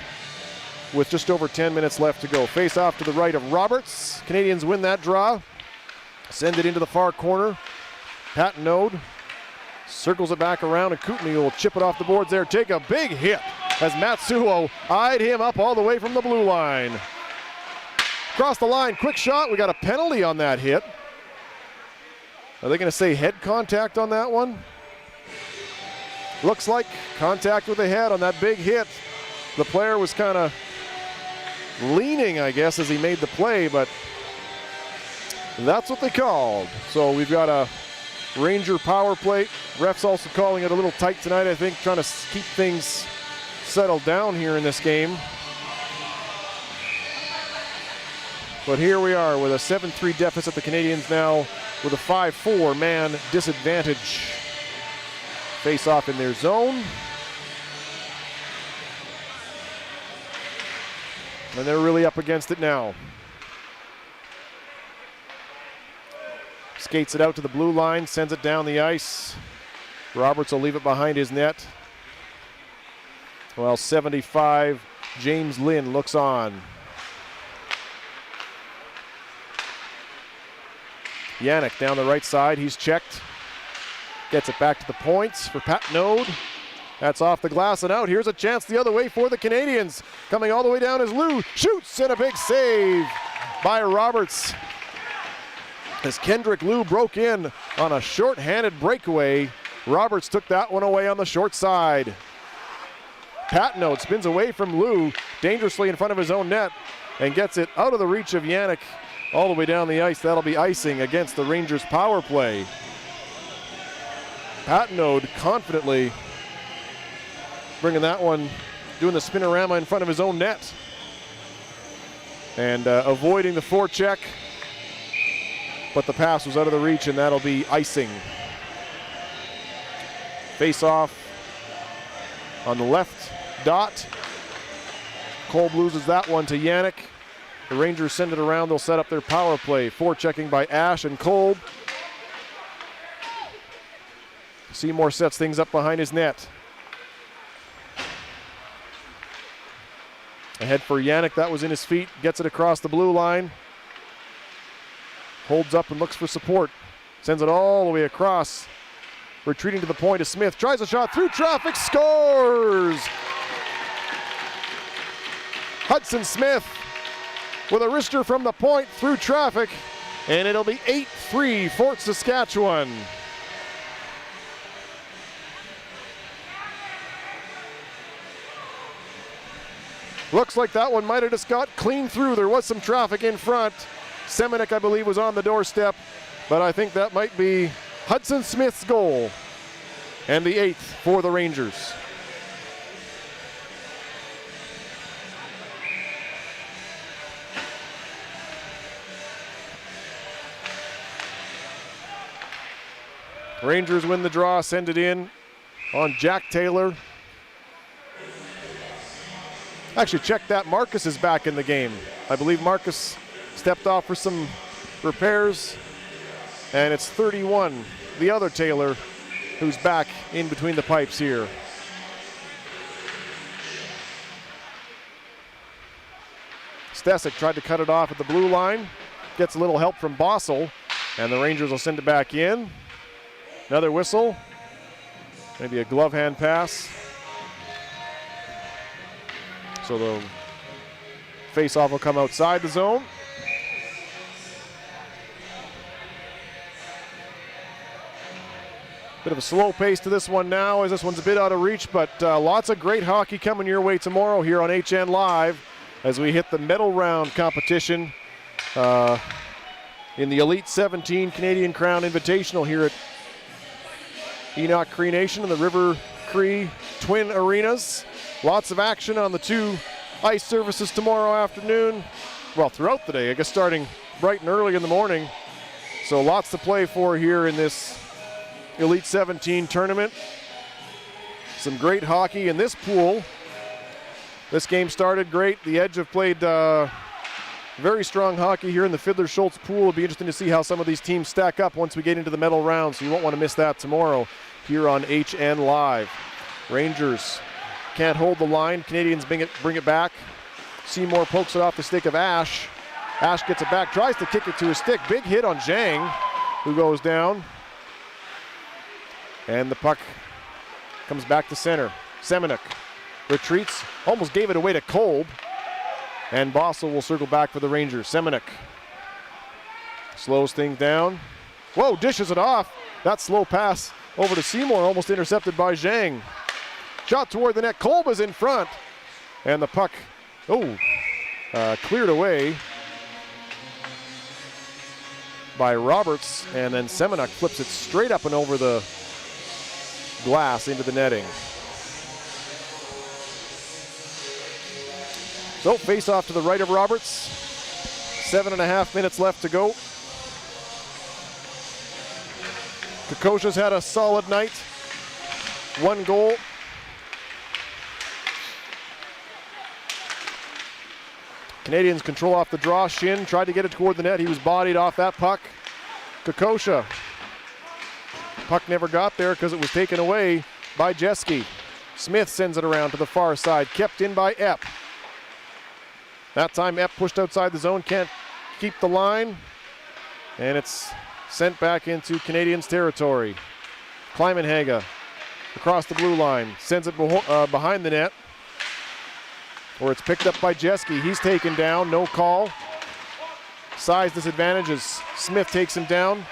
with just over 10 minutes left to go. Face off to the right of Roberts. Canadians win that draw. Send it into the far corner. Pat Node circles it back around, and Kootenay will chip it off the boards there. Take a big hit as Matsuo eyed him up all the way from the blue line. Across the line, quick shot. We got a penalty on that hit. Are they going to say head contact on that one? Looks like contact with the head on that big hit. The player was kind of leaning, I guess, as he made the play, but that's what they called. So we've got a Ranger power play. Refs also calling it a little tight tonight, I think, trying to keep things settled down here in this game. But here we are with a 7-3 deficit. The Canadians now with a 5-4 man disadvantage. Face off in their zone. And they're really up against it now. Skates it out to the blue line, sends it down the ice. Roberts will leave it behind his net. Well, 75, James Lynn looks on. Yannick down the right side, he's checked. Gets it back to the points for Pat Node. That's off the glass and out. Here's a chance the other way for the Canadians. Coming all the way down is Lou. Shoots, and a big save by Roberts. As Kendrick Lou broke in on a short-handed breakaway, Roberts took that one away on the short side. Patnaud spins away from Lou, dangerously in front of his own net, and gets it out of the reach of Yannick all the way down the ice. That'll be icing against the Rangers' power play. Patnaud confidently bringing that one, doing the spinorama in front of his own net. And avoiding the forecheck, but the pass was out of the reach, and that'll be icing. Face off on the left dot. Kolb loses that one to Yannick. The Rangers send it around. They'll set up their power play. Forechecking by Ash and Kolb. Seymour sets things up behind his net. Ahead for Yannick, that was in his feet. Gets it across the blue line. Holds up and looks for support. Sends it all the way across. Retreating to the point is Smith. Tries a shot through traffic, scores! Hudson Smith with a wrister from the point through traffic, and it'll be 8-3 Fort Saskatchewan. Looks like that one might have just got clean through. There was some traffic in front. Semenuk, I believe, was on the doorstep, but I think that might be Hudson Smith's goal, and the 8th for the Rangers. Rangers win the draw, send it in on Jack Taylor. Actually, check that. Marcus is back in the game. I believe Marcus stepped off for some repairs, and it's 31, the other Taylor, who's back in between the pipes here. Stesic tried to cut it off at the blue line. Gets a little help from Bossel, and the Rangers will send it back in. Another whistle. Maybe a glove hand pass. So the face-off will come outside the zone. Bit of a slow pace to this one now, as this one's a bit out of reach, but lots of great hockey coming your way tomorrow here on HN Live as we hit the medal round competition in the Elite 17 Canadian Crown Invitational here at Enoch Cree Nation and the River Cree Twin Arenas. Lots of action on the two ice surfaces tomorrow afternoon. Well, throughout the day, I guess starting bright and early in the morning. So lots to play for here in this Elite 17 tournament. Some great hockey in this pool. This game started great. The Edge have played very strong hockey here in the Fiddler Schultz pool. It'll be interesting to see how some of these teams stack up once we get into the medal round, so you won't want to miss that tomorrow here on HN Live. Rangers can't hold the line. Canadians bring it back. Seymour pokes it off the stick of Ash. Ash gets it back, tries to kick it to his stick. Big hit on Zhang, who goes down. And the puck comes back to center. Semenuk retreats, almost gave it away to Kolb. And Bossel will circle back for the Rangers. Semenuk slows things down. Whoa, dishes it off. That slow pass over to Seymour, almost intercepted by Zhang. Shot toward the net. Kolb is in front. And the puck, cleared away. by Roberts, and then Semenuk flips it straight up and over the glass into the netting. So face off to the right of Roberts. 7.5 minutes left to go. Kokosha's had a solid night. 1 goal. Canadians control off the draw. Shin tried to get it toward the net. He was bodied off that puck. Kokosha. Puck never got there because it was taken away by Jeske. Smith sends it around to the far side. Kept in by Epp. That time Epp pushed outside the zone. Can't keep the line. And it's sent back into Canadians territory. Kleimenhaga across the blue line. Sends it behind the net. Or it's picked up by Jeske. He's taken down, no call. Size disadvantages. Smith takes him down.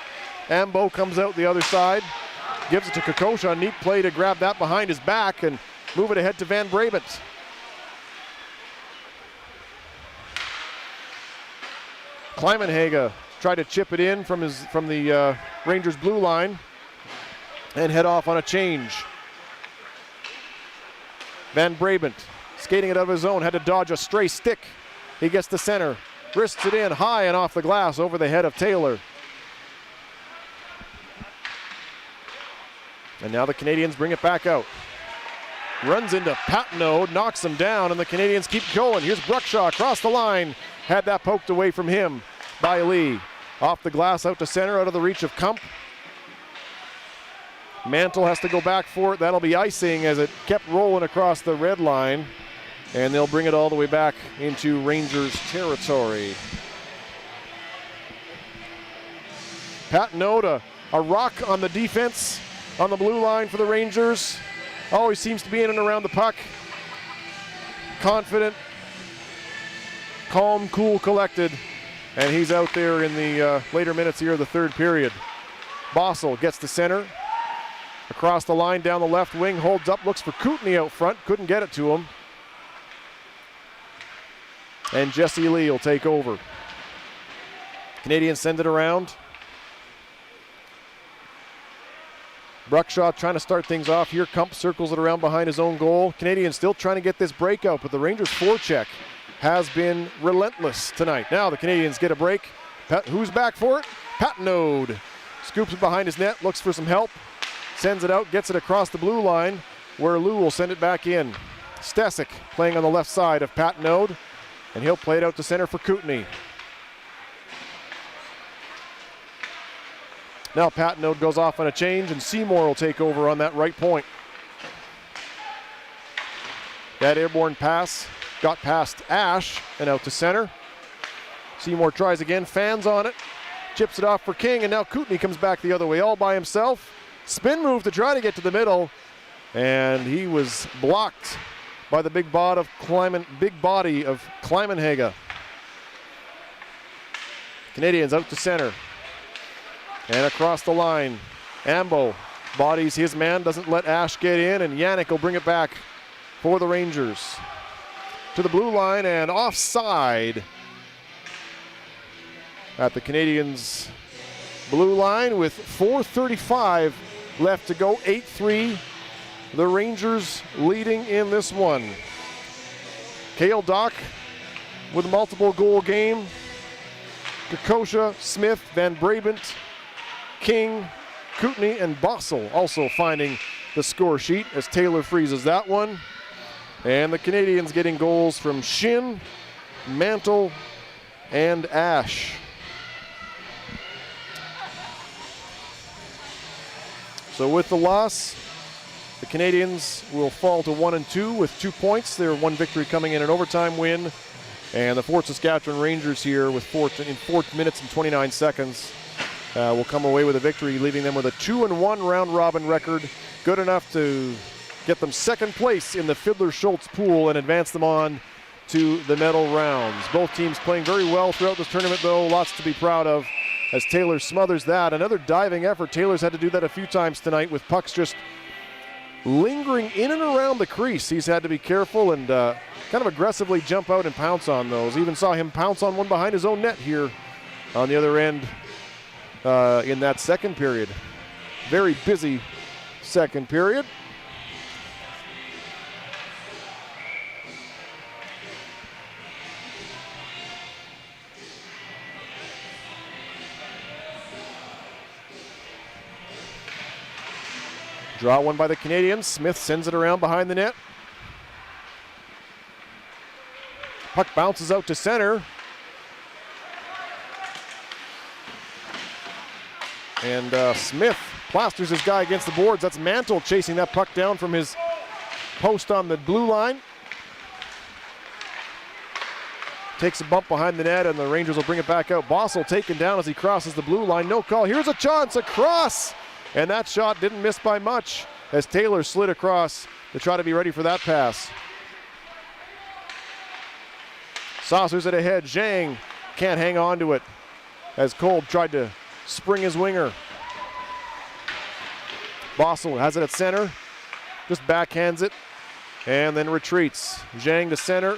Ambo comes out the other side. Gives it to Kokosha. A neat play to grab that behind his back and move it ahead to Van Brabant. Kleimenhaga tried to chip it in from the Rangers blue line and head off on a change. Van Brabant skating it out of his zone, had to dodge a stray stick. He gets the center, wrists it in high and off the glass over the head of Taylor. And now the Canadians bring it back out. Runs into Patenaude, knocks him down, and the Canadians keep going. Here's Bruckshaw across the line. Had that poked away from him by Lee. Off the glass, out to center, out of the reach of Kump. Mantle has to go back for it. That'll be icing as it kept rolling across the red line. And they'll bring it all the way back into Rangers territory. Patenaude, a rock on the defense on the blue line for the Rangers. Always seems to be in and around the puck. Confident, calm, cool, collected. And he's out there in the later minutes here of the third period. Bossel gets the center. Across the line, down the left wing, holds up, looks for Kootenay out front. Couldn't get it to him. And Jesse Lee will take over. Canadians send it around. Bruckshaw trying to start things off here. Kump circles it around behind his own goal. Canadians still trying to get this breakout, but the Rangers forecheck has been relentless tonight. Now the Canadians get a break. Who's back for it? Patenaude. Scoops it behind his net, looks for some help. Sends it out, gets it across the blue line, where Lou will send it back in. Stesic playing on the left side of Patenaude, and he'll play it out to center for Kootenay. Now Patenaude goes off on a change, and Seymour will take over on that right point. That airborne pass got past Ash and out to center. Seymour tries again, fans on it, chips it off for King, and now Kootenay comes back the other way all by himself. Spin move to try to get to the middle, and he was blocked by the big body of Kleimenhaga. Canadians out to center. And across the line, Ambo bodies his man, doesn't let Ash get in, and Yannick will bring it back for the Rangers. To the blue line and offside at the Canadians' blue line with 4:35 left to go. 8-3, the Rangers leading in this one. Cale Dock with a multiple goal game. Kokosha, Smith, Van Brabant, King, Kootenay, and Bossel also finding the score sheet as Taylor freezes that one. And the Canadians getting goals from Shin, Mantle, and Ash. So with the loss, the Canadians will fall to 1-2 with 2 points. Their one victory coming in an overtime win. And the Fort Saskatchewan Rangers here with 4 minutes and 29 seconds will come away with a victory, leaving them with a 2-1 round robin record. Good enough to get them second place in the Fiddler-Schultz pool and advance them on to the medal rounds. Both teams playing very well throughout this tournament, though. Lots to be proud of as Taylor smothers that. Another diving effort. Taylor's had to do that a few times tonight with pucks just lingering in and around the crease. He's had to be careful and kind of aggressively jump out and pounce on those. Even saw him pounce on one behind his own net here on the other end in that second period. Very busy second period. Draw one by the Canadians. Smith sends it around behind the net. Puck bounces out to center. And Smith plasters his guy against the boards. That's Mantle chasing that puck down from his post on the blue line. Takes a bump behind the net, and the Rangers will bring it back out. Bossel taken down as he crosses the blue line. No call. Here's a chance, a cross. And that shot didn't miss by much as Taylor slid across to try to be ready for that pass. Saucers it ahead. Zhang can't hang on to it as Kolb tried to spring his winger. Bossel has it at center. Just backhands it and then retreats. Zhang to center.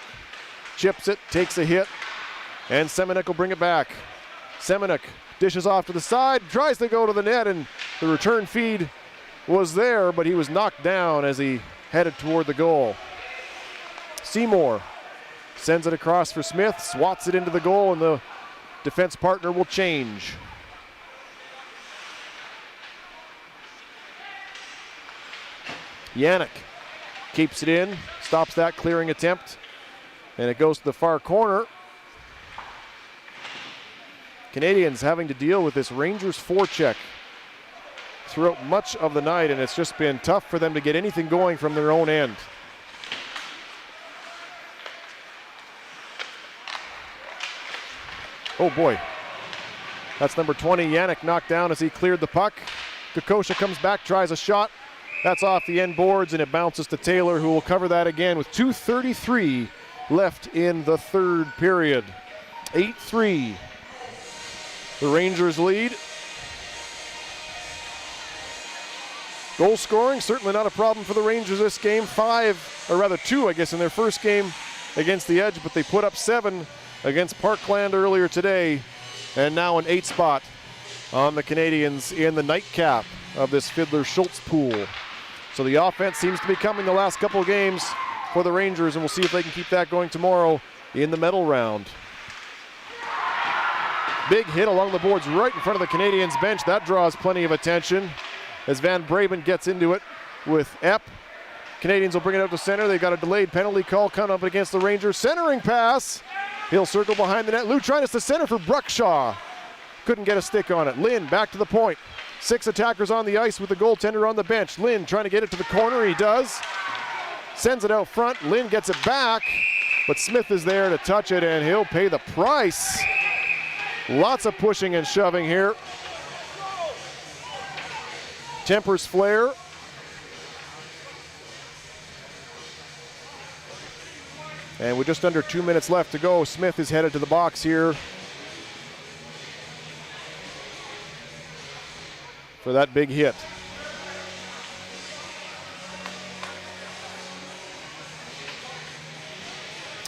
Chips it, takes a hit, and Semenuk will bring it back. Semenuk dishes off to the side, tries to go to the net, and the return feed was there, but he was knocked down as he headed toward the goal. Seymour sends it across for Smith, swats it into the goal, and the defense partner will change. Yannick keeps it in, stops that clearing attempt, and it goes to the far corner. Canadians having to deal with this Rangers forecheck throughout much of the night, and it's just been tough for them to get anything going from their own end. Oh boy. That's number 20, Yannick, knocked down as he cleared the puck. Kokosha comes back, tries a shot. That's off the end boards, and it bounces to Taylor, who will cover that again with 2:33 left in the third period. 8-3. The Rangers lead. Goal scoring, certainly not a problem for the Rangers this game. 2, I guess, in their first game against the Edge, but they put up 7 against Parkland earlier today, and now an 8 spot on the Canadians in the nightcap of this Fiddler-Schultz pool. So the offense seems to be coming the last couple of games for the Rangers, and we'll see if they can keep that going tomorrow in the medal round. Big hit along the boards right in front of the Canadiens bench. That draws plenty of attention as Van Braben gets into it with Epp. Canadians will bring it out to center. They've got a delayed penalty call coming up against the Rangers. Centering pass. He'll circle behind the net. Lou trying to center for Bruckshaw. Couldn't get a stick on it. Lynn back to the point. 6 attackers on the ice with the goaltender on the bench. Lynn trying to get it to the corner. He does. Sends it out front. Lynn gets it back, but Smith is there to touch it, and he'll pay the price. Lots of pushing and shoving here. Tempers flare. And with just under 2 minutes left to go, Smith is headed to the box here for that big hit.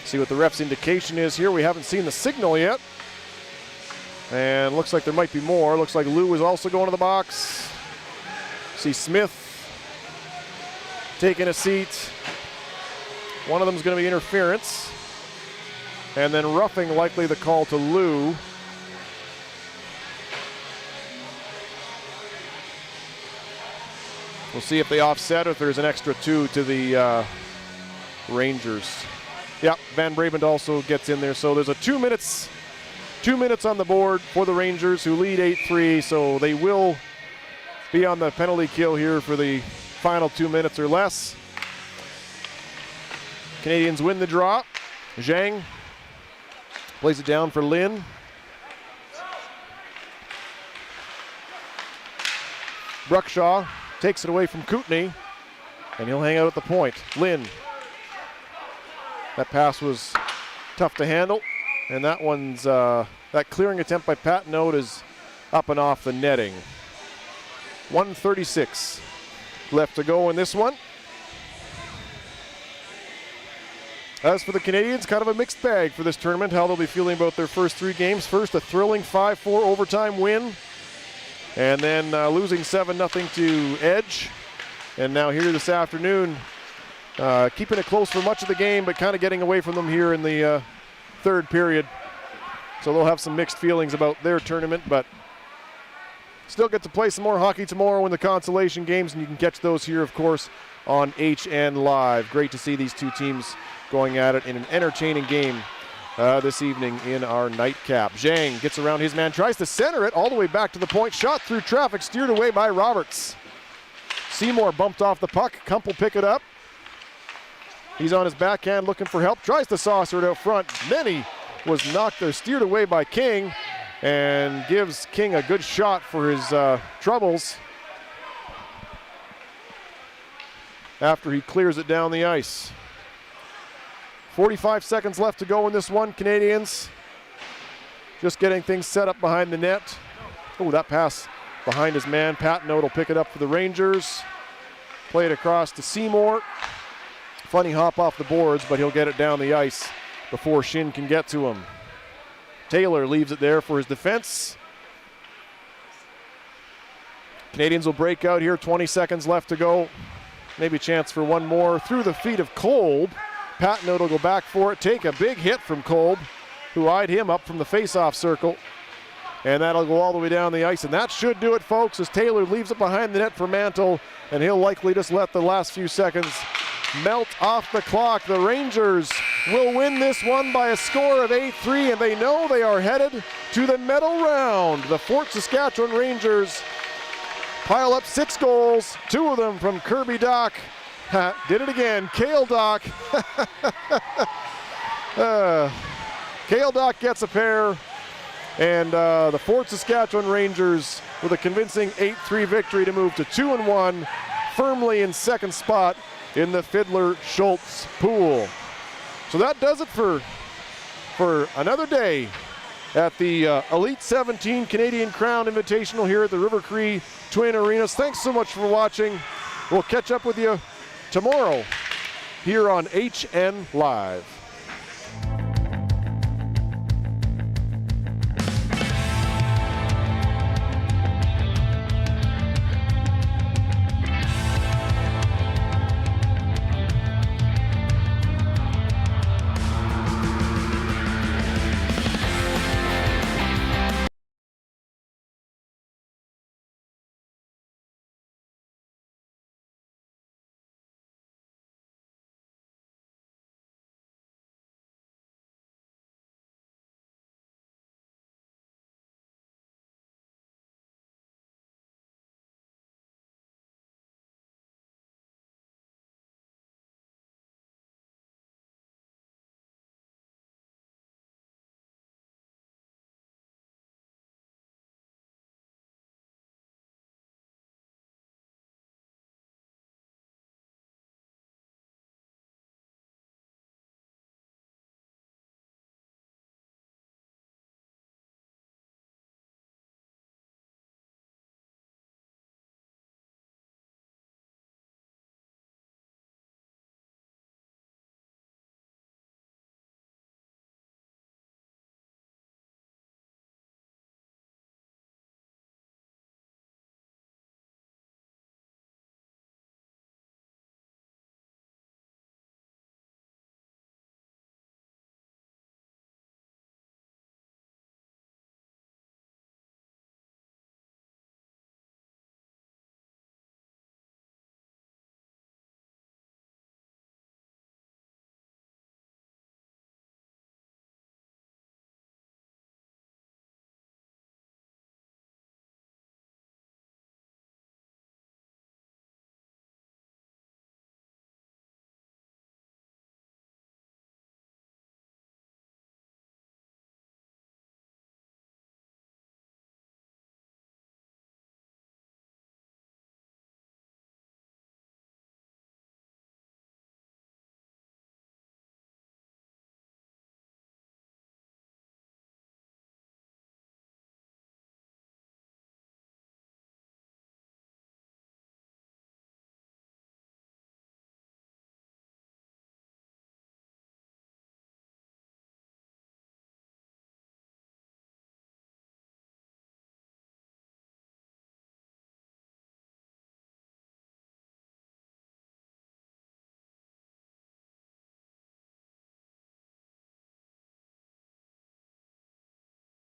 See what the ref's indication is here. We haven't seen the signal yet. And looks like there might be more. Looks like Lou is also going to the box. See Smith taking a seat. One of them is going to be interference. And then roughing, likely the call to Lou. We'll see if they offset or if there's an extra 2 to the Rangers. Yep, Van Braben also gets in there. So there's a 2 minutes on the board for the Rangers, who lead 8-3. So they will be on the penalty kill here for the final 2 minutes or less. Canadians win the draw. Zhang plays it down for Lynn. Bruckshaw takes it away from Kootenay, and he'll hang out at the point. Lynn. That pass was tough to handle, and that one's that clearing attempt by Patnaud is up and off the netting. 1:36 left to go in this one. As for the Canadians, kind of a mixed bag for this tournament, how they'll be feeling about their first 3 games. First, a thrilling 5-4 overtime win and then losing 7-0 to Edge. And now here this afternoon, keeping it close for much of the game, but kind of getting away from them here in the third period. So they'll have some mixed feelings about their tournament, but still get to play some more hockey tomorrow in the consolation games, and you can catch those here, of course, on HN Live. Great to see these two teams going at it in an entertaining game this evening in our nightcap. Zhang gets around his man, tries to center it all the way back to the point. Shot through traffic, steered away by Roberts. Seymour bumped off the puck. Kump will pick it up. He's on his backhand looking for help. Tries to saucer it out front. Then he was knocked or steered away by King and gives King a good shot for his troubles after he clears it down the ice. 45 seconds left to go in this one. Canadians just getting things set up behind the net. Oh, that pass behind his man. Patnaud will pick it up for the Rangers. Play it across to Seymour. Funny hop off the boards, but he'll get it down the ice before Shin can get to him. Taylor leaves it there for his defense. Canadians will break out here. 20 seconds left to go. Maybe a chance for one more. Through the feet of Kolb. Patnaud will go back for it. Take a big hit from Kolb, who eyed him up from the face-off circle. And that'll go all the way down the ice. And that should do it, folks, as Taylor leaves it behind the net for Mantle. And he'll likely just let the last few seconds melt off the clock. The Rangers will win this one by a score of 8-3, and they know they are headed to the medal round. The Fort Saskatchewan Rangers pile up 6 goals, 2 of them from Kirby Doc. Did it again, Cale Doc. Cale Doc gets a pair, and the Fort Saskatchewan Rangers with a convincing 8-3 victory to move to 2-1, firmly in second spot in the Fiddler-Schultz pool. So that does it for another day at the Elite 17 Canadian Crown Invitational here at the River Cree Twin Arenas. Thanks so much for watching. We'll catch up with you tomorrow here on HN Live.